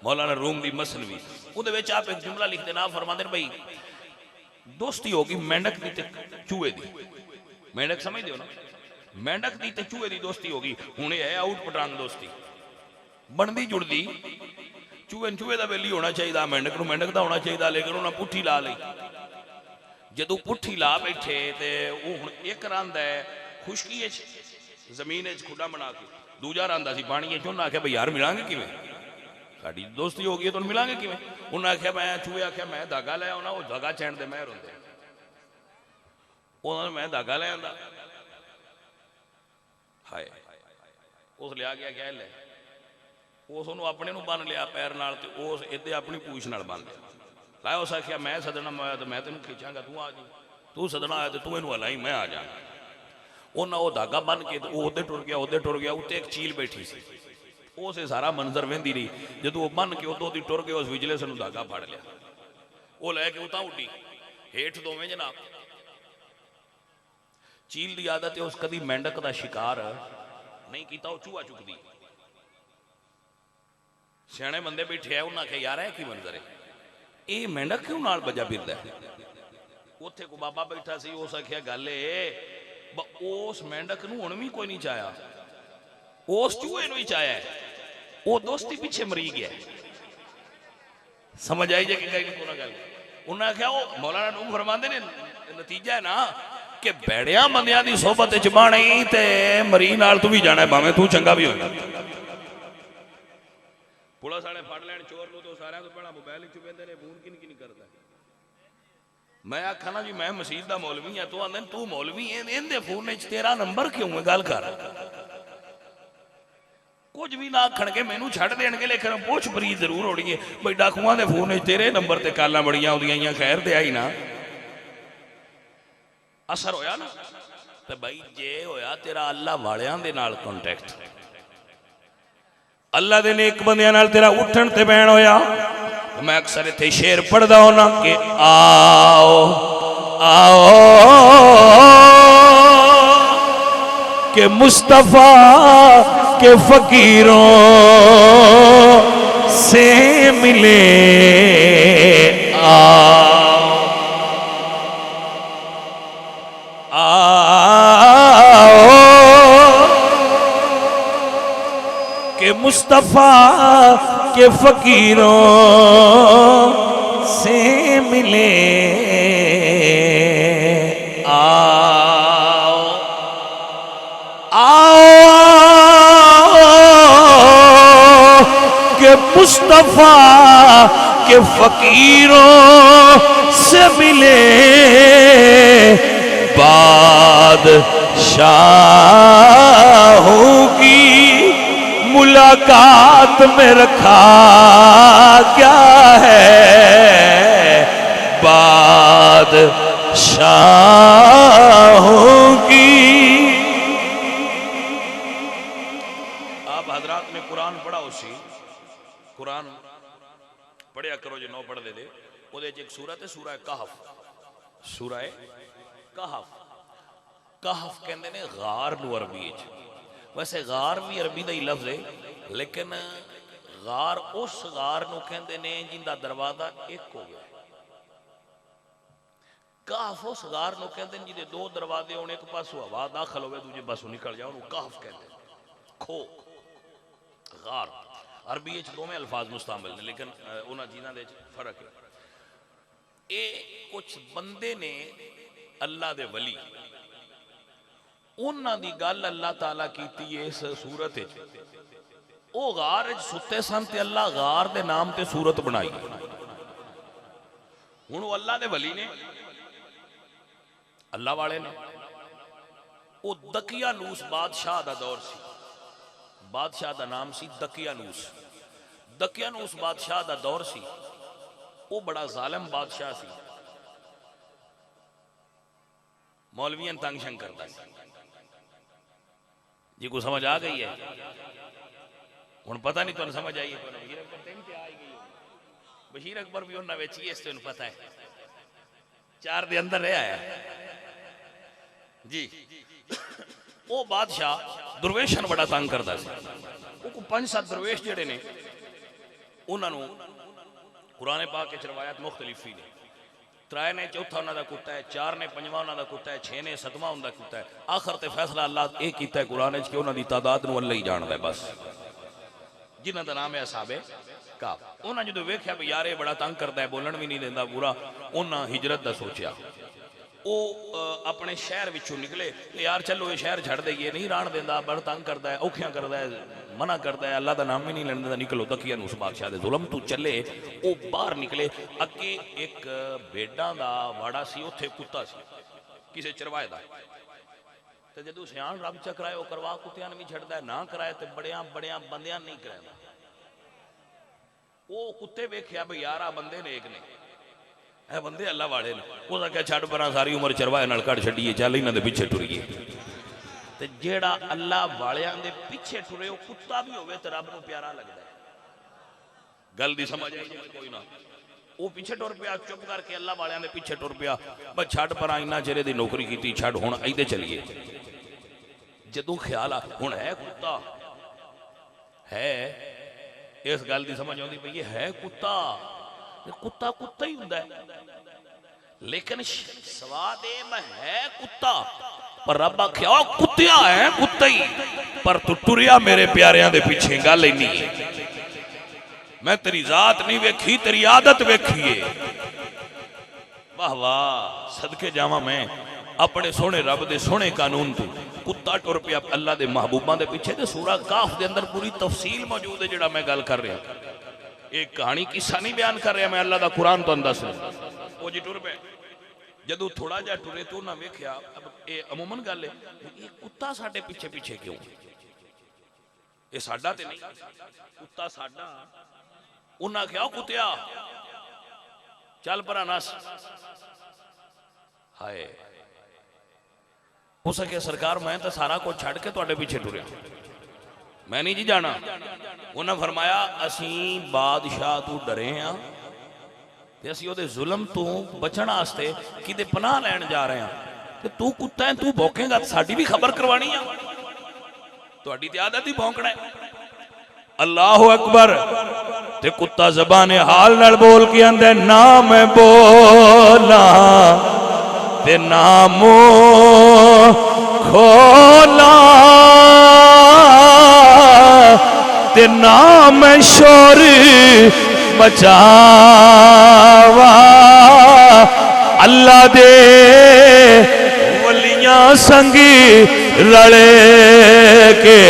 S1: मौलाना रूम की मसनवी उहदे आप एक जुमला लिख देना, फरमाते हैं भाई दोस्ती होगी मेंढक की चूहे की। मेंढक समझते हो ना, मेंढक की चूहे की दोस्ती होगी। हुण है आउट पटांग दोस्ती बनती जुड़ती। चूहे चूहे का वेली होना चाहिए, मेंढक मेंढक का होना चाहिए, लेकिन उन्हें पुट्ठी ला ली। जदों पुट्ठी ला बैठे तो वो हुण एक रंद है खुशकी जमीन खुडा बना के, दूजा रंदा सी पानी। उन्हें आख्या भाई यार मिलांगे किवें, साडी दोस्ती हो गई तो मिलांगे किवें। उन्हें आख्या मैं चूहे आख्या मैं धागा ले आना, वो धागा चैन दे महर होंदे, उन्होंने मैं धागा ले आंदा। हाय उस लिया गया क्या ले, उस अपने बन लिया पैर नाल ते उस इधे अपनी पूछ नाल बन लिया। लाया उस आख्या मैं सदना आया तो मैं तेन खींचांगा, तू आ जी, तू सदना आया तो तू इनू हलाई मैं आ जाऊंगा। उन्हें वो धागा बन के उधर टुर गया, उधर टुर गया। उत्ते एक चील बैठी सी, उस सारा मंजर वेंदी रही। जो वो बन के उदों टुर गया, उस विजिलेंस नूं धागा फड़ लिया, वो लैके उतां उड्डी हेठ दोवें जनाब। चील की आदत है उस कदी मेंढक का शिकार नहीं किया, वो चूहा चुकती। सियाने बंदे बैठे है, उन्हें आख्या यार है की मंजर है, ये मेंढक क्यों नाल बजा फिरदा है। उत्थे को बाबा बैठा सी, उस आख्या गल उस मेंढक नूं हुण भी कोई नहीं चाया, उस चूहे नूं ही चाया है, वो दोस्ती पीछे मरी गया। समझ आई जे कि गल। उन्हें आख्या वो मौलाना नूं फरमांदे ने नतीजा है ना कि बैड़िया बंदियां दी सोहबत च बाणी ते मरी नाल तू भी जाना है, भावें तू चंगा भी होगा। पुलिस वाले फड़ लैन चोर नूं तो सारियां तो पहला मोबाइल च पैंदे ने, फोन किन किन करदा। मैं आखा ना जी मैं मसीह दा मौलवी है, तो आंदे तू मौलवी है, इहदे फोन च तेरा नंबर क्यों है, गल कर। कुछ भी ना आखण के मैनू छड़ देणगे, लेकिन पुछ बरी जरूर होनी है भाई डाकुआं दे फोन च तेरे नंबर ते कालां बड़ियां आउंदियां, खैर ते आई ना असर होया ना। तो भाई जे होया तेरा अल्लाह वालियां दे नाल कॉन्टैक्ट, अल्लाह दे नेक बंदियां नाल तेरा उठण ते बैण होया। मैं अक्सर इत्थे शेर पढ़दा होना कि आओ आओ के मुस्तफा के फकीरों से मिले आओ के मुस्तफा के फकीरों से मिले आओ आओ के मुस्तफा के फकीरों से मिले बादशाहों की मुलाकात में रखा क्या है बादशाहों की। आप हजरात ने कुरान पढ़ा उसी कुरान पढ़िया करो जो नौ पढ़ दे उहदे च एक सूरत है सूरह कहफ। सूरह कहफ, कहफ कहते ने गार नूं अरबी च। वैसे गार भी अरबी का ही लफ्ज है, लेकिन गार उस गार नूं कहंदे ने जिंदा दरवाजा एक हो गया। कहफ उस गार नूं कहंदे ने जिहदे दो दरवाजे होने, एक पासों हवा दाखल होवे दूजे पासों निकल जाए, उन्होंने कहफ कहते हैं। खो गार अरबी च दोवें अल्फाज मुस्तामिल ने, लेकिन उन्हां चीज़ां दे फर्क है। ये कुछ बंदे ने अल्लाह दे वली, उन्हां दी गल अल्लाह ताला कीती इस सूरत च। वो गार च सुते सन ते अल्लाह गार दे नाम ते सूरत बनाई। हुण वो अल्लाह दे वली ने, अल्लाह वाले ने। वो दकियानूस बादशाह दा दौर सी, बादशाह दा नाम सी दकियानूस। दकियानूस बादशाह दा दौर सी, वो बड़ा जालिम बादशाह सी, मौलवियां तंग शंग करता सी। जी को समझ आ गई है हुण पता नहीं तुहानूं समझ आई है बशीर अकबर ते भी ते आ ही गई बशीर अकबर भी उन्हां विच ही इस तुहानूं पता है 4 दे अंदर रहा है जी वो बादशाह दुर्वेशन बड़ा तंग करता सी वो 5-7 दरवेश जिहड़े ने उन्होंने कुरान पाक के रवायत मुख्तलिफ ही ने 3 ने चौथा उन्होंने कुत्ता है 4 ने 5वां उन्होंने कुत्ता है 6 ने 7वां उनका कुत्ता है आखिर ते फैसला अल्लाह ये कीता है कुरान कि उन्होंने तादाद नूं अल्लाह ही जानदा है बस जिन्हां दा नाम है असहाबे कहफ उन्होंने जो वेख्या भी यार ये बड़ा तंग करता है बोलन भी नहीं देता पूरा उन्होंने हिजरत का सोचा वो अपने शहर विचों निकले यार चलो ये शहर छड़ दईए नहीं राण देंदा बड़ा तंग करता है औखियां करता है मना करता है अल्लाह का नाम ही नहीं लेने देता निकलो तकिया उस बादशाह के जुलम तू चले वो बाहर निकले अगे एक भेडां दा वाड़ा सी उत्थे कुत्ता सी किसी चरवाए दा ते जदों सियाण रब चकराए वो करवा कुत्तियां ने भी छड़दा है ना कराए तो बड़ियां बड़ियां बंदियां नहीं करांदा वो कुत्ते वेख्या भी यार आ बंदे ने एक ने है बंदे अल्लाह वाले ने उसका क्या छड़ परा सारी उम्र चरवाए नाल कट छड़िए चल इन्हां दे पीछे टुरिए ते जेड़ा अल्लाह वालियां दे पीछे टुरे वो कुत्ता भी होवे ते रब नूं प्यारा लगदा है गल दी समझ आई कोई ना वो पीछे टुर पिया चुप करके अल्लाह वालियां दे पीछे टुर पिया बस छड़ परा इन्ना चेरे दी नौकरी कीती छड़ हुण इधे चलिए जदों ख्याल आ हुण है कुत्ता है इस गल की समझ आती पई है कुत्ता कुत्ता कुत्ता ही हुंदा है लेकिन स्वाद है कुत्ता पर रब आख्या कुत्तिया है कुत्ता ही पर तू टुरिया मेरे प्यारियां दे पीछे गल इन्नी है मैं तेरी जात नहीं वेखी तेरी आदत वेखी है वाह वाह सदके जावा मैं अपने सोने रब दे सोने कानून तू कुत्ता टुर पिया अल्लाह दे महबूबां दे पीछे ते सूरा काफ दे अंदर पूरी तफसील मौजूद है जेड़ा मैं गल कर रहा एक कहानी किस्सा नहीं बयान कर रहा मैं अल्लाह दा कुरान तो दस रहा वो जी टुर पे जदों थोड़ा जा टुरे तो ना वेख्या अब ये अमूमन गल है ये कुत्ता साडे पीछे पीछे क्यों ये साडा ते नहीं कुत्ता साडा उन्हां क्या कुत्तिया चल परा नस हाय हो सके सरकार मैं तो सारा कुछ छड़ के तुहाडे पीछे टुरिया मैं नहीं जी जाना उन्हें फरमाया असी बादशाह तू डरे हाँ ते असी ओदे जुल्म तू बचण वास्ते किते पनाह लैण जा रहे हैं ते तू कुत्ता है तू भौंकेगा तो साडी भी खबर करवानी है तुहाडी ते आदत ही भौंकना है अल्लाह अकबर ते कुत्ता ज़बाने हाल नाल बोल के आंदा ना मैं बोला ते ना मुंह खोला ते ना मैं शोर मचावा अल्लाह दे वलियां संगी रले के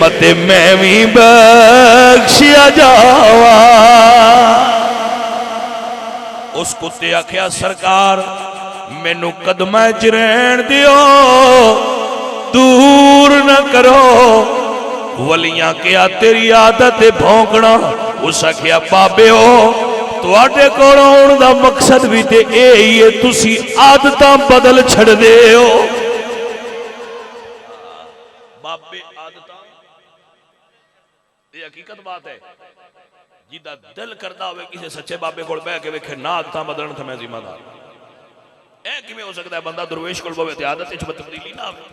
S1: मते मैं भी बख्शिया जावा उस कुत्ते आख्या सरकार मैनू कदम च रहन दियो दूर न करो वलियां क्या तेरी आदत है भौंकना उस आख्या बाबे हो तुहाडे कोल आउण दा मकसद भी ते यही है तुसी आदतां बदल छड़दे हो बाबे आदतां ये हकीकत बात है जिदा दिल करदा होवे किसी सच्चे बाबे कोल बैठ के वेखे ना आदतां बदलण ते मैं जिम्मेदार ए किवें हो सकदा है बंदा दरवेश कोल बवे ते आदत विच तब्दीली ना आवे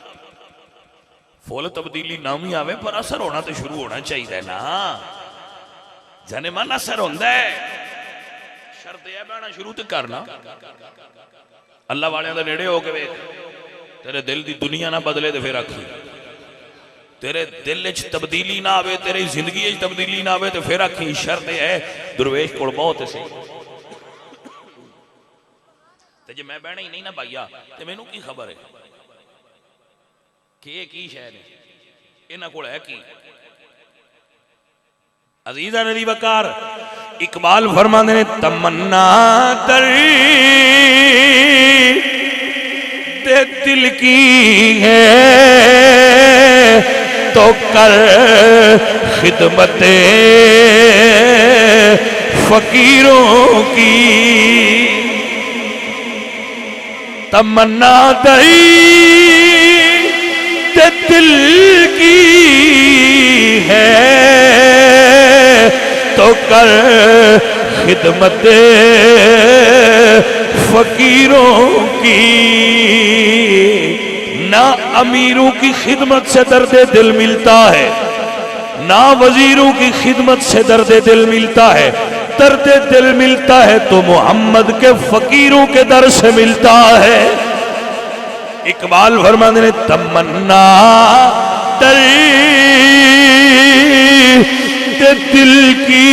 S1: फुल तब्दीली ना भी आवे पर असर होना तो शुरू होना चाहिए ना जाने मन असर होंदा है शर्त है बहना शुरू तो करना अल्लाह वालियां दे नेड़े हो के वेख तेरे दिल दी दुनिया ना बदले तो फिर आखी तेरे दिल च तब्दीली ना आवे तेरी जिंदगी च तब्दीली ना आवे तो फिर आखी शर्त है दरवेश कोल बहुत सी ते जे मैं बहना ही नहीं ना पाइया तो मैनू की खबर है कि की शय ने इन्हां कोल है की अजीज़ा नबी वकार इकबाल फरमाते ने तमन्ना तरी दे दिल की है तो कर खिदमते फकीरों की तमन्ना तरी ते दिल की है तो कर खिदमत फकीरों की। ना अमीरों की खिदमत से दर्द दिल मिलता है, ना वजीरों की खिदमत से दर्द दिल मिलता है। दर्द दिल मिलता है तो मोहम्मद के फकीरों के दर से मिलता है। इकबाल फरमाते ने तमन्ना दर्द दिल की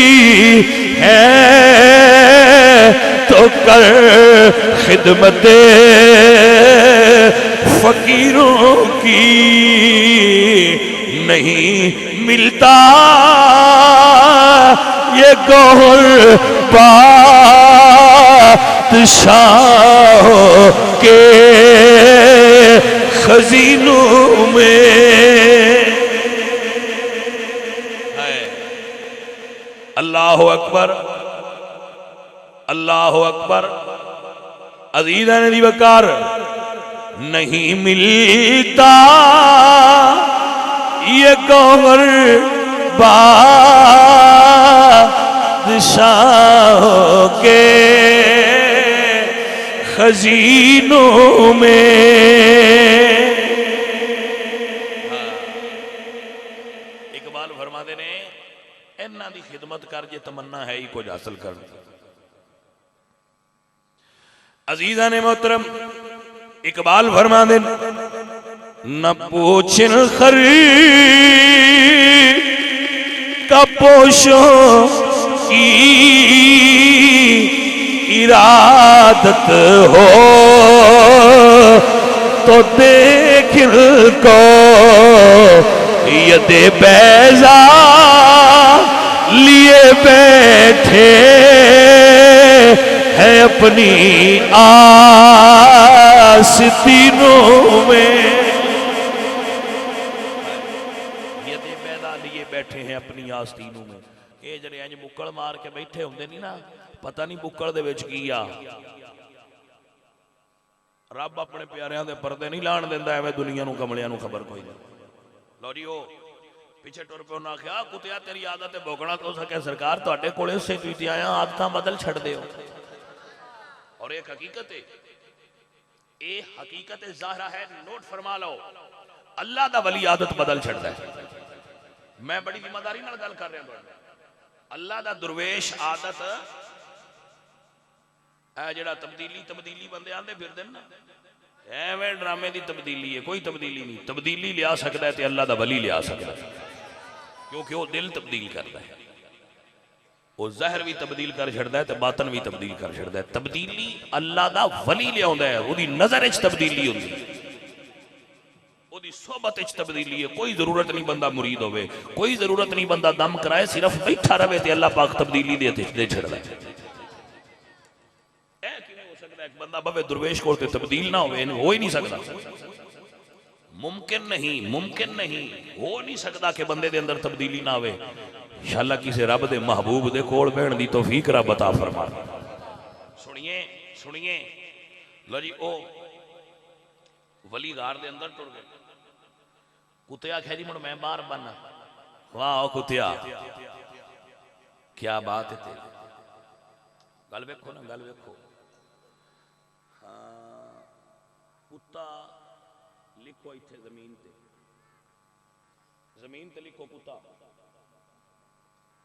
S1: है तो कर खिदमत फकीरों की। नहीं मिलता ये गौहर बादशाहों के खजीनों में है। अल्लाह अकबर, अल्लाह अकबर। अजीज़ ने वकार नहीं मिलता ये गौहर बादशाहों के खजीनों में। इकबाल फरमाते ने इन्हां दी खिदमत कर जे तमन्ना है ही कुछ हासिल कर। अजीज़ा ने मोहतरम इकबाल फरमाते न पूछन खर का पोशो की इरादत हो तो देख को यदे बैजा लिए बैठे है अपनी आस्तीनों में। यदे बैजा लिए बैठे हैं अपनी आस्तीनों में। ये जड़े इंज बुक्कड़ मार के बैठे होंगे नहीं ना, पता नहीं बुक्कड़ दे विच की आ। रब अपने प्यारियां दे पर्दे नहीं लाण दिंदा, एवें दुनिया नूं कमलियां नूं खबर कोई नहीं। लो जी ओ पीछे टुर पे उन्हें आख्या कुत्तिया तेरी आदत है भोगना तो सके सरकार तुहाडे कोले उसे तुसीं आया आदतां बदल छड़ दिओ। और एक हकीकत है, ये हकीकत ज़ाहिरा है, नोट फरमा लो। अल्लाह दा वली आदत बदल छड़दा है। मैं बड़ी ईमानदारी नाल गल कर रहा हूं। अल्लाह दा दुरवेश आदत है जेड़ा तब्दीली बंदे आंदे फिरदे ना, एवें ड्रामे दी तब्दीली है, कोई तब्दीली नहीं। तब्दीली लिया सकता है तो अल्लाह दा वली लिया सकता है, क्योंकि वो दिल तब्दील करता है। वो जहर भी तब्दील कर छड़दा है तो बातन भी तब्दील कर छड़दा है। तब्दीली अल्लाह दा वली लियाउंदा है, ओदी नजर विच तब्दीली होंदी है, ओदी सोहबत विच तब्दीली है। कोई जरूरत नहीं बंदा मुरीद होवे, कोई जरूरत नहीं बंदा दम कराए, सिर्फ बैठा रहे तो अल्लाह पाक तब्दीली दे छड़दा है। ऐ किवें हो सकदा है बंदा बवे दुरवेश कोल ते तब्दील ना होवे? हो ही नहीं सकदा, मुमकिन नहीं, मुमकिन नहीं, हो नहीं सकता कि बंदे दे अंदर तब्दीली ना आवे। इंशाअल्लाह किसी रब दे महबूब दे कोल बैठण दी तौफीक रब अता फरमा। सुनिए सुनिए, लो जी ओ वली गार दे अंदर टुर गए। कुत्ते आख्या जी मुड़ मैं बाहर बनना। वाह कुत्तिया क्या बात है तेरी, गल वेखो ना, गल वेखो। हाँ कुत्ता लिखो इत्थे जमीन ते लिखो कुत्ता,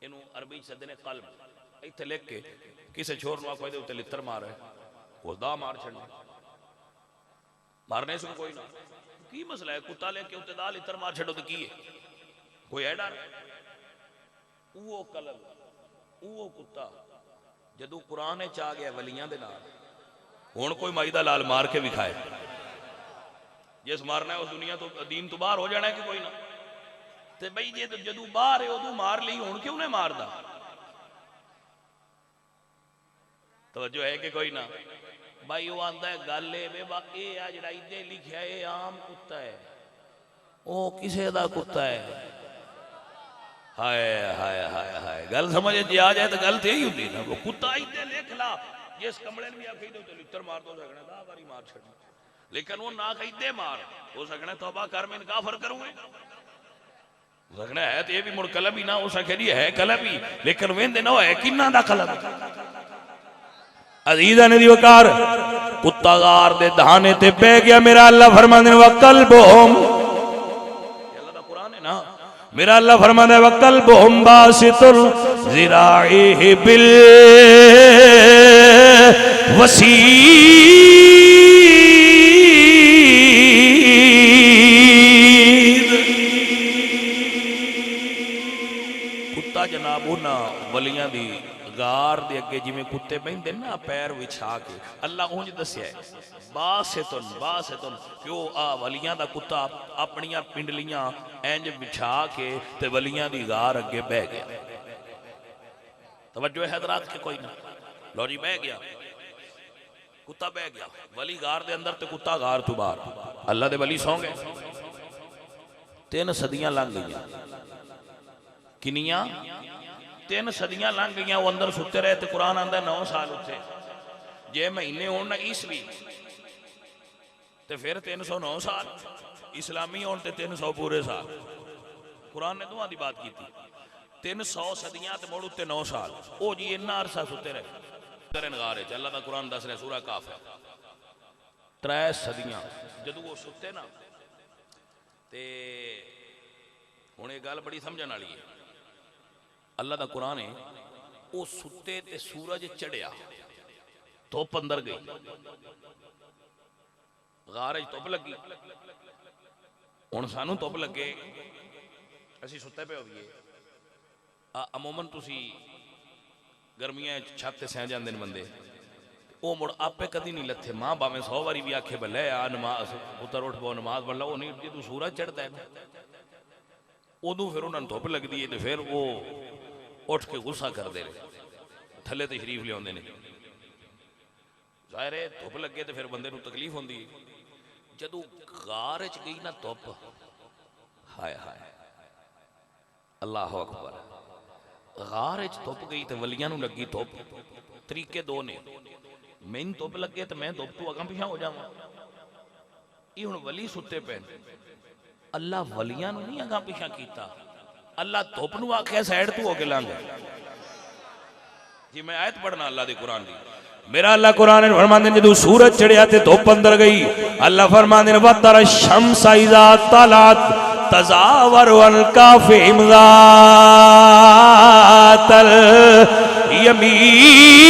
S1: इनू अरबी सदे ने कल्ब। इत्थे लिख के किसी छोर नूं आखो इहदे उत्ते लित्तर मार है, उसदा मार छड़ना, मारने से कोई ना। की मसला है? कुत्ता लेके उत्ते दा लित्तर मार छड़ो तो की है? कोई है डर? वो कल्ब वो कुत्ता जदों कुरान च आ गया वलियां दे नाल, हुण कोई माई दा लाल मार के विखाए, जिस मारना है उस दुनिया तो दीन तो बाहर हो जाना है कि कोई ना। ते बई जे जदों बाहर है उदों मार ली, हुण क्यों ने मारदा? तवज्जो है कि कोई ना? भाई वो आंदा है गल ए आ जिहड़ा इत्थे लिखिआ है आम कुत्ता है, ओ किसे दा कुत्ता है। हाय हाय हाय हाय, गल समझ जे आ जाए तो गल तो यही होंदी ना। वो कुत्ता इत्थे लिख ला, जिस कमले ने भी आखी दे लित्तर मार दो सकना, 10 बारी मार छड़ना। लेकिन वो ना कही दे मार हो सकना तौबा कर मैं काफर करूंगे लगना है तो ये भी मुड़ कलब ही ना हो सके जी है कलब ही लेकिन वेंदे ना है किन्ना दा कलब अजीजा ने दिवकार कुत्ता गार दे धाने ते बह गया मेरा अल्लाह फरमाने व कल्बुहुम अल्लाह दा कुरान है ना मेरा अल्लाह फरमाने व कल्बुहुम बासितुल ज़िराइहि बिल वसी जनाब उन्होंने वलियां दी गार दे अगे जिमें कुत्ते बहिंदे ना पैर विछा के अल्लाह उंज दस्या है बासितुन क्यों आ वलियां दा कुत्ता अपनियां पिंडलियां इंज बिछा के ते वलियां दी गार अगे बह गया तवज्जो है हजरात के कोई ना लो जी बह गया कुत्ता बह गया वली गार दे अंदर ते कुत्ता गार तो बाहर अल्लाह दे वली सौ गए 3 सदियां लंघ गई किनिया 3 सदियां लंघ गई वो अंदर सुते रहे तो कुरान आंदा 9 साल उत्थे जे महीने हो ना ईसवी तो फिर 309 साल इस्लामी होने 300 पूरे साल कुरान ने दोवां दी बात की 300 सदियां ते मुड़ उत्ते 9 साल ओ जी इन्ना अरसा सुते रहे तरनगार है अल्लाह दा कुरान दस रहा सूरा काफ है 3 सदियां जदों वो सुते ना ते हुण ये गल बड़ी समझण वाली है अल्लाह दा कुरान है वो सुते ते सूरज चढ़िया धुप अंदर गई गार धुप लगी हुण सानू धुप लगे असीं सुते पे होईए अमूमन तुसी गर्मियां छत ते सह जांदे ने बंदे वो मुड़ आपे कदी नहीं लथे मां भावें 100 बारी भी आखे बल्ले आ नमाज पुत्र उठ पो नमाज पढ़ लो वो नहीं जो सूरज चढ़ता है ना उदू फिर उन्होंने धुप लगती है तो फिर वो उठ के गुस्सा करते रहे थले तो शरीफ लिया जाहिर है धुप लगे तो फिर बंदे को तकलीफ होती है जदों गार च गई ना धुप हाय हाय अल्लाह अकबर गार च धुप गई तो वलियां नूं लगी धुप तरीके दो ने मैनूं धुप लगे तो मैं धुप तो अगां पिछां हो जावां ये हुण वली सुते पे अल्लाह वलियां नूं नहीं अगां पिछां कीता अल्लाह धुप नूं आख्या साइड तू होके लंघ जी मैं आयत पढ़ना अल्लाह दे कुरान दी मेरा अल्लाह कुरान में फरमांदे ने जदों सूरज चढ़िया ते धुप अंदर गई अल्लाह फरमांदे ने वतर शम्स इज़ा तलात तज़ावर अन काफ़िम ज़ातल यमीन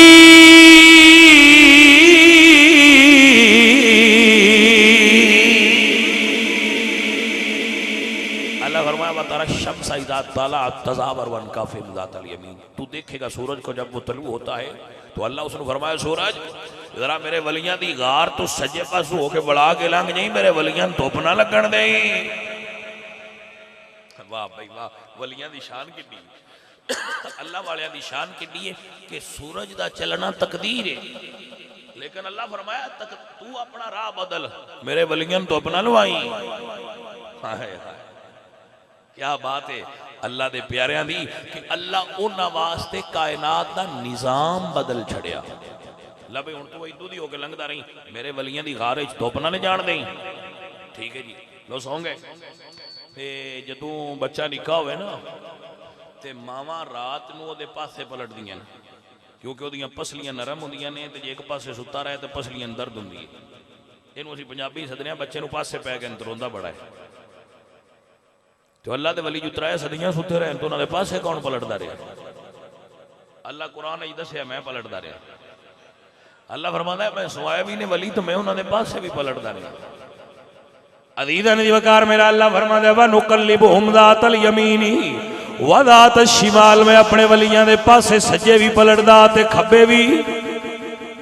S1: तू देखेगा सूरज को जब वो तलू होता है तो अल्लाह उसने फरमाया सूरज जरा मेरे वलियां दी गार तो सजे पासों होके बढ़ा के लंघ नहीं मेरे वलियां धुप ना लगन दे वाह भाई वाह वलियां दी शान कितनी अल्लाह वालियां दी शान कितनी है कि सूरज दा चलना तकदीर है लेकिन अल्लाह फरमाया तक तू अपना राह बदल मेरे वलियां धुप ना लवाई हाय हाय क्या बात है अल्लाह दे प्यारियां दी कि अल्लाह उन्हां वास्ते कायनात दा निजाम बदल छड़िया लबे हुण तू इदू दी होके लंघदा रही मेरे वलियां दी गार च धुप ना ले जाण देई ठीक है जी लो सौ गए ते जदों बच्चा निक्का होवे ना ते मावां रात नूं ओदे पासे पलटदियां ने क्योंकि ओदियां पसलियां नरम होंदियां ने ते जे एक पासे सुता रहे ते पसलियां दर्द हुंदी है इहनूं असीं पंजाबी सदने बच्चे नूं पासे पै के रोंदा बड़ा है तो अल्लाह के वली जो 3 सदियां सुते रहे तो उन्होंने पासे कौन पलटता रहा अल्लाह कुरान दसिया मैं पलटता रहा अल्लाह फरमाता है मैं सोया भी ने वली तो मैं उन्होंने पासे भी पलटता रहा अदीदा ने वकार मेरा अल्लाह फरमाता है वनुकल्लिबुहुम ज़ातल यमीनी व ज़ातल शिमाल में अपने वलियां दे पासे सज्जे भी पलटदा ते खब्बे भी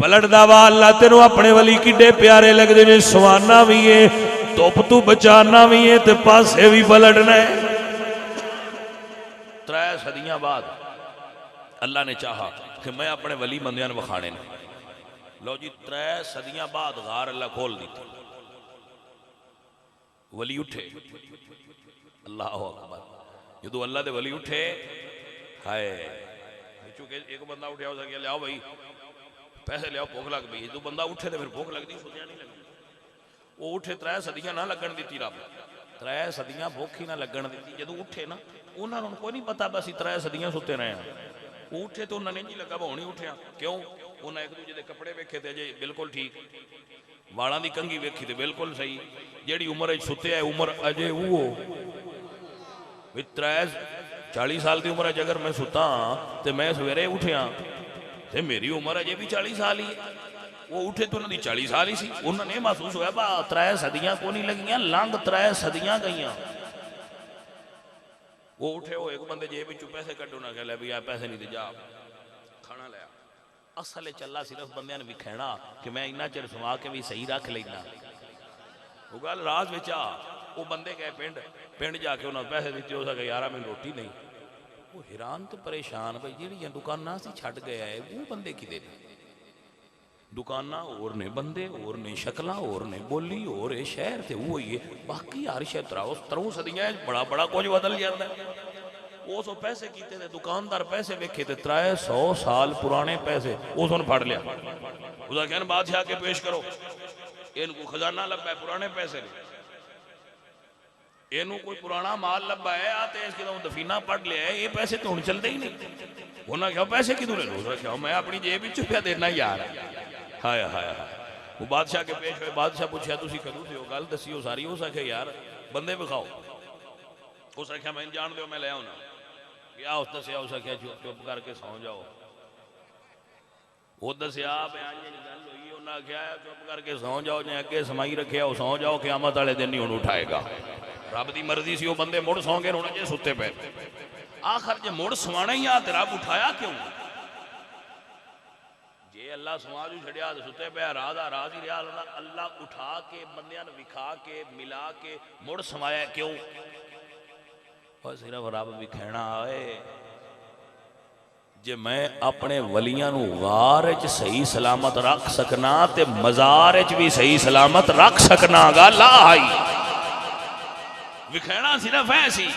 S1: पलटदा वा अल्लाह तेनों अपने वली किड्डे प्यारे लगदे ने सुवाना भी है धुप तू बचाना भी है ते पासे भी पलटना है 3 सदियां बाद अल्लाह ने चाहा कि मैं अपने वली बंदियां नूं विखाणे ने लो जी 3 सदियां बाद गार अल्लाह खोल दी वली उठे अल्लाह अकबर जो अल्लाह दे वली उठे हाय चूंकि एक बंदा उठा हो सके लियाओ भाई पैसे लियाओ भूख लग गई जो बंदा उठे तो फिर भूख लगती सोचा नहीं लगती वो उठे 3 सदियां ना लगन दी रब, 3 सदियां भुख ही ना लगन दी। जो उठे ना उन्होंने कोई नहीं पता बस 3 सदियां सुते रहे हैं। वो उठे तो उन्होंने नहीं लगा हुण ही उठिया, क्यों उन्हें एक दूजे के कपड़े वेखे थे अजे बिल्कुल ठीक, वालों की कंघी वेखी तो बिल्कुल सही, जी उम्र सुते है उम्र अजे वो 40 साल की उम्र अगर मैं सुता तो मैं सवेरे उठिया तो मेरी उम्र अजे भी 40 साल ही है। वो उठे तो उन्होंने 40 साल ही सी, उन्होंने महसूस होया बा 3 सदियां को नहीं लगियां, लंघ 3 सदियां गई। वो उठे हो एक बंदे जेब चू पैसे कड्डो ना कह भी आ पैसे नहीं दे जा खाना लिया। असल चला सिर्फ बंद ने विखेना कि मैं इन्ना चिर समा के भी सही रख लेना। वो गल राज विच आ, वो बंदे गए पिंड जाके उन्होंने पैसे दिते, हो सके यार मैं रोटी नहीं। वो हैरान तो परेशान भाई जी दुकाना से छड़ गया है वो बंदे कि दुकाना और ने बंदे और ने शक्ल और ने बोली और शहर से वो ही है। बाकी हर शहर तरह सदियां बड़ा बड़ा कुछ बदल जाता है। उस पैसे किते थे दुकानदार पैसे वेखे थे 300 साल पुराने पैसे उस फड़ लिया। उसका कहना बादशाह के पेश करो, इनको खजाना लब्बा है पुराने पैसे ने, इनू कोई पुराना माल लब्बा है आते इसके तो दफीना पढ़ लिया है, ये पैसे तो हूँ चलते ही नहीं। उन्हें क्या पैसे कितों ले लो, क्या मैं अपनी जेब में चुपिया देना यार। हाय हाय हाय। वो बादशाह के पेश हुए, बादशाह पूछा तुम कदों से हो गल दसी सारी। हो सके यार बंदे विखाओ। उस आख्या मैं जान दो मैं ले आना क्या उस दसिया। उस आख्या चुप करके सौ जाओ। वो दसिया बयान गल हुई, उन्हें आख्या चुप करके सौ जाओ, जो अगे समाई रखे वो सौ जाओ, क़यामत वाले दिन नहीं उन्हें उठाएगा। रब की मर्जी सी वो बंदे मुड़ सौ गए होने जे सुते पे। आखिर जे मुड़ सवाना ही आ तो रब उठाया क्यों? जे अल्लाह सवा जू छड़िया तो सुते पे राज आ राज ही रहा। अल्लाह उठा के बंदियां विखा के मिला के मुड़ समाया क्यों? और सिर्फ रब विखेना आए जे मैं अपने वलियां नू गार च सही सलामत रख सकना ते मजार च भी सही सलामत रख सकना। गल आई विखेना सिर्फ ऐसी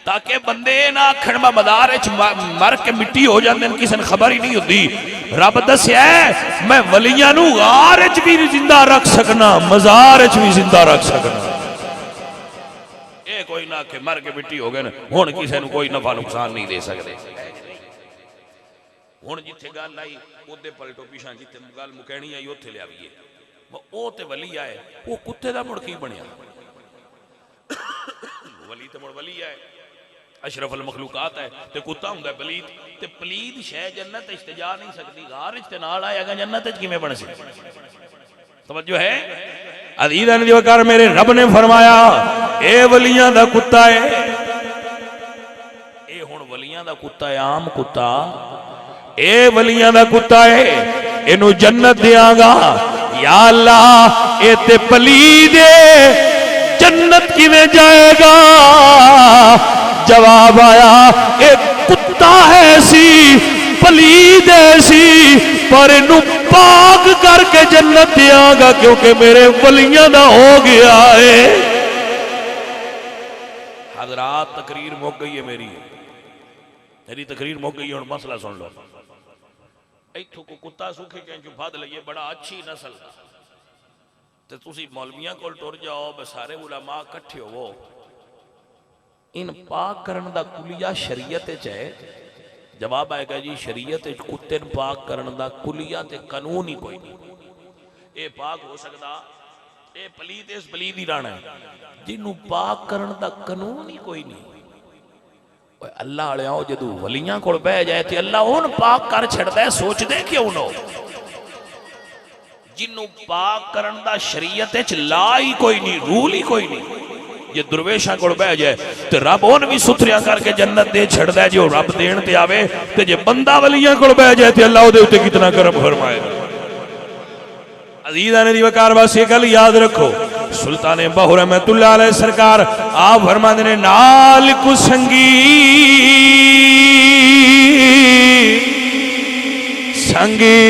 S1: ताकि बंदे ना आखण मदार मर के मिट्टी हो जाते हैं, किसी ने खबर ही नहीं होती। रब दस्या मैं वलियां नू गार च भी जिंदा रख सकना, मजार च भी जिंदा रख सकना। ये कोई ना के मर के मिट्टी हो गए हुण किसी कोई नफा नुकसान नहीं दे सकते। हुण जिथे गल आई उदे पलटो पिछा, जिथे गल मुकैनी आई उत्थे लियावीए। वो ते वली आए, वो कुत्ते दा मुड़ की बनिया? वली तो मुड़ वली है, अशरफ अल मखलूकात है, ते कुत्ता हुंदा पलीत। ते पलीत शै जन्नत च जा नहीं सकती, गार च नाल आएगा जन्नत च किवें बन सकदी? तवज्जो है अज़ीज़ान दी वकार। मेरे रब ने फरमाया ए वलियां दा कुत्ता है, ए हुण वलियां दा कुत्ता है, आम कुत्ता। ए वलियां दा कुत्ता है, इनू जन्नत देंगा। या अल्लाह ए ते पलीत है, जन्नत किवें जाएगा? जवाब आया एक कुत्ता है सी पलीद ऐसी, पर इनू पाक करके जन्नत देंगा क्योंकि मेरे वलियां दा हो गया है। हजरात तकरीर मुक गई है, मेरी तकरीर मुक गई है। हुण मसला सुन लो। इथों को कुत्ता सूखे कैंचू फद लईए बड़ा अच्छी नस्ल का, तो तुसी मौलवियां कोल टुर जाओ, सारे उलमा इकट्ठे होवो, इन पाक करन दा कुलिया शरीयत च है। जवाब आएगा जी शरीयत कुत्ते पाक करन दा कुलिया ते कानून ही कोई नहीं। ये पाक हो सकता, ये पलीत इस पलीत ही रहना है, जिन्हों पाक करन दा कानून ही कोई नहीं। अल्लाह वाले जदों वलियां कोल बह जाए तो अल्लाह उन पाक कर छड़दा है, सोचदे क्यों नो? जिन्हों पाक करन दा शरीयत च ला ही कोई नहीं, रूल ही कोई नहीं। जे दुर्वेशा कोल बह जाए तो रब उन भी सुथरिया करके जन्नत दे छड़दा है जो रब देन ते आवे। ते जे बंदा वलियां कोल बह जाए तो अल्लाह उहदे उत्ते कितना करम फरमाएगा। अज़ीज़ान दी वकार बस ये गल याद रखो, सुल्तान बाहू रहमतुल्लाह अलैह सरकार आप फरमाते ने नाल कुसंगी संगी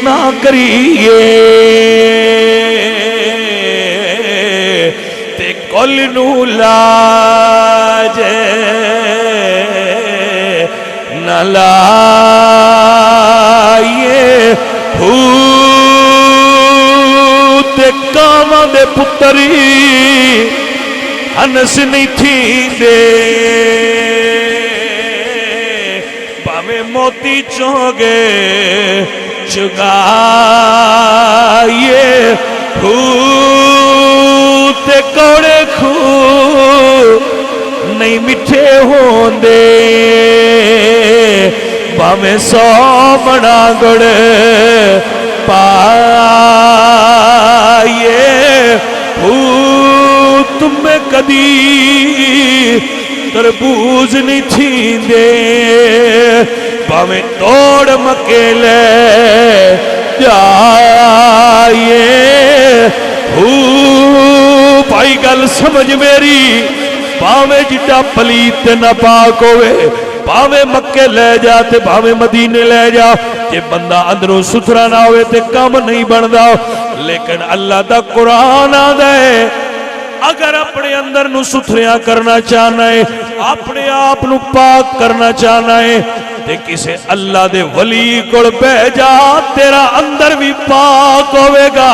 S1: ना करिए ते कुल नू लाज न लाइए
S3: दे पुत्री हनस नहीं थी दे भावे मोती चोगे चुगाए ते कौड़े खू नहीं मिठे होंदे भावे 100 मना गुड़ पाए तुम्हें कदी तरबूज नहीं थींदे भावे तोड़ मकेले जाए भाई गल समझ मेरी भावे जिड्डा पलीत न पाक होवे भावे मक्के ले जा ते भावे मदीने ले जा जे बंदा अंदरों सुथरा ना होवे ते काम नहीं बनदा लेकिन अल्लाह दा कुरान आंदा है अगर अपने अंदर नु सुथरिया करना चाहना है अपने आप नु पाक करना चाहना है ते किसे अल्लाह दे वली कोल बह जा तेरा अंदर भी पाक होवेगा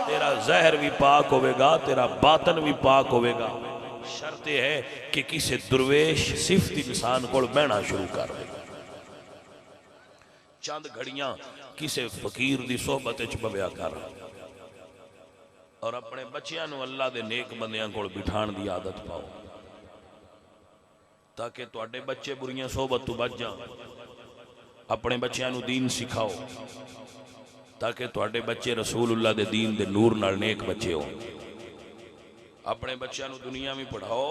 S3: तेरा जहर भी पाक होवेगा तेरा बातन भी पाक होवेगा शर्त है कि किसी दुर्वेश सिफ्त इंसान कोल बहना शुरू कर दे चंद घड़ियां किसी फकीर दी सोहबत च बव्या कर और अपने बच्चियां नू अल्लाह दे नेक बंदियां कोल बिठाण दी आदत पाओ ताकि तुहाडे बच्चे बुरियां सोहबत तो बच जान अपने बच्चियां नू दीन सिखाओ ताकि तुहाडे बच्चे रसूलुल्लाह दे दीन दे नूर नाल नेक बच्चे हो अपने बच्चों को दुनिया में पढ़ाओ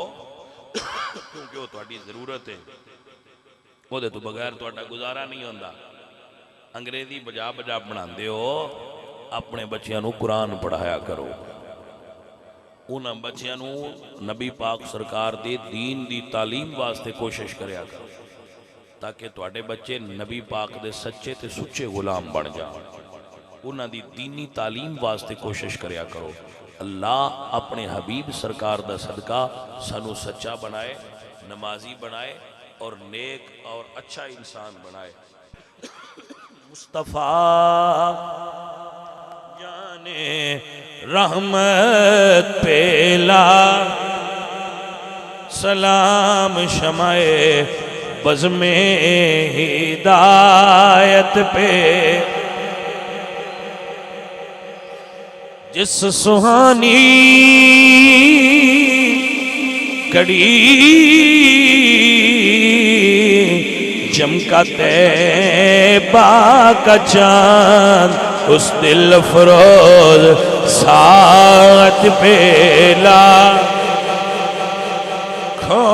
S3: क्योंकि वो तुहाडी जरूरत है वो तो बगैर तुहाडा गुजारा नहीं होता अंग्रेजी बजा बजा बनाते हो अपने बच्चों को कुरान पढ़ाया करो उन्होंने बच्चों को नबी पाक सरकार दे दीन दी तालीम वास्ते कोशिश करया करो ताकि तुहाडे बच्चे नबी पाक दे सच्चे ते सुच्चे गुलाम बन जाए उन्हों दी दीनी तालीम वास्ते कोशिश करया करो अल्लाह अपने हबीब सरकार दा सदका सानू सच्चा बनाए नमाजी बनाए और नेक और अच्छा इंसान बनाए मुस्तफ़ा जाने रहमत पेला सलाम शमाए बज़्मे हिदायत पे जिस सुहानी कड़ी चमका तैबा का चांद उस दिल फरोज साथ पेला खो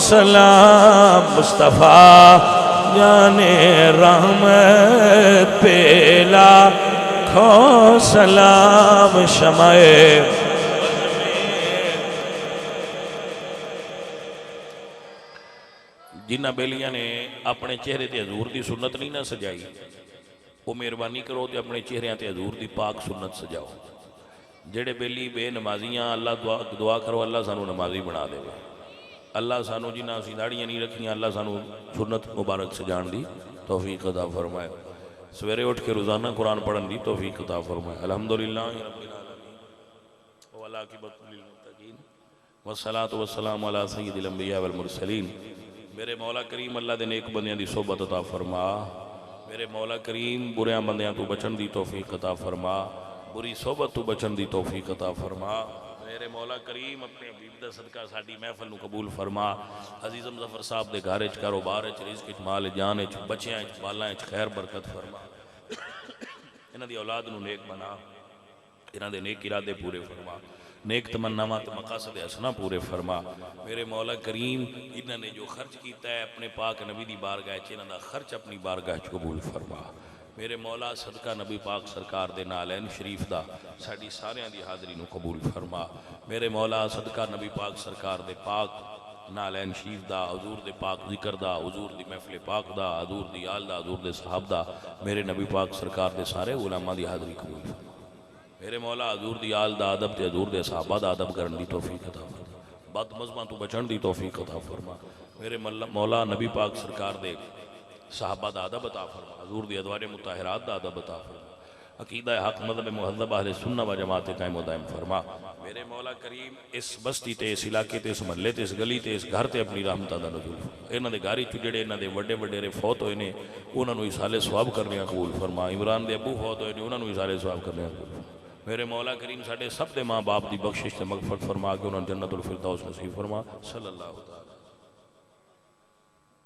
S3: सलाम मुस्तफ़ा जाने रहमत पेला खो सलाम शमाए जिन्ना बेलियां ने अपने चेहरे ते हजूर की सुन्नत नहीं ना सजाई वो मेहरबानी करो तो अपने चेहरिया ते हजूर की पाक सुन्नत सजाओ जेड़े बेली बेनमाजियां अल्लाह दुआ करो अल्लाह सानू नमाजी बना दे अल्लाह सानू जिन्ना असीं दाड़ियां नहीं रखियां अल्लाह सानू सुन्नत मुबारक सजाण दी तौफीक अता फरमाए सवेरे उठ के रोजाना कुरान पढ़न की तौफीक अता फरमाए अल्हम्दुलिल्लाह रब्बिल आलमीन व आकिबतुल मुत्तकीन वस्सलातु वस्सलामु अला सय्यिदिल अंबिया वल मुरसलीन मेरे मौला करीम अल्लाह दे नेक बंदियां दी सोहबत अता फरमा मेरे मौला करीम बुरियां बंदियां तो बचन दी तौफीक अता फरमा बुरी सोहबत तो बचन दी तौफीक अता फरमा मेरे मौला करीम अपने हबीब दा सदका साडी महफिल नूं कबूल फरमा अजीज़ मुज़फ़्फ़र साहब दे घर च कारोबार च रिज़्क़ च माल जान च बच्चियां च बालां च खैर बरकत फरमा इन्हां दी औलाद नूं नेक बना इन्हां दे नेक इरादे पूरे फरमा नेक तमन्नावां ते मकासद हसना पूरे फरमा मेरे मौला करीम इन्होंने जो खर्च किया है अपने पाक नबी दी बारगाह च इन्हां दा खर्च अपनी बारगाह च कबूल फरमा मेरे मौला सदका नबी पाक सरकार दे नालैन शरीफ दा साडी सारियां दी हाज़री नूं कबूल फरमा मेरे मौला सदका नबी पाक सरकार दे पाक नालैन शरीफ दा हुजूर दे पाक जिक्र दा हुजूर दी महफिल पाक दा हुजूर दी आल दा हुजूर दे साहब दा मेरे नबी पाक सरकार दे सारे उलमा दी हाज़री कबूल फरमा मेरे मौला हजूर दी आल दा अदब ते हजूर दे सहाबा दा अदब करन दी तौफीक अता फरमा बद मज़मा तो बचन दी तौफीक अता फरमा मेरे मौला नबी पाक सरकार दे सहाबा दा अदब अता फरमा हजूर दी अदवारे मुताहिरात दा अदब अता फरमा अकीदा हक मज़हब मुहज़्ज़ब अहले सुन्नत व जमात कायम व दायम फरमा। मेरे मौला करीम इस बस्ती ते इस इलाके ते इस महल्ले ते इस गली ते इस घर ते अपनी रहमत दा नज़ूल फरमा। इन्हां दे घर च जेड़े इन्हां दे वड्डे वडेरे फौत होए ने उन्हां नूं इसाले सवाब करने कबूल फरमा। इमरान दे अबू फौत होए ने उन्हां नूं इसाले सवाब करने कबूल फरमा। मेरे मौला करीम साडे सब दे माँ बाप दी बख्शिश ते मगफरत फरमा के उन्हां नूं जन्नतुल फिरदौस नसीब फरमा। सल्लल्लाहु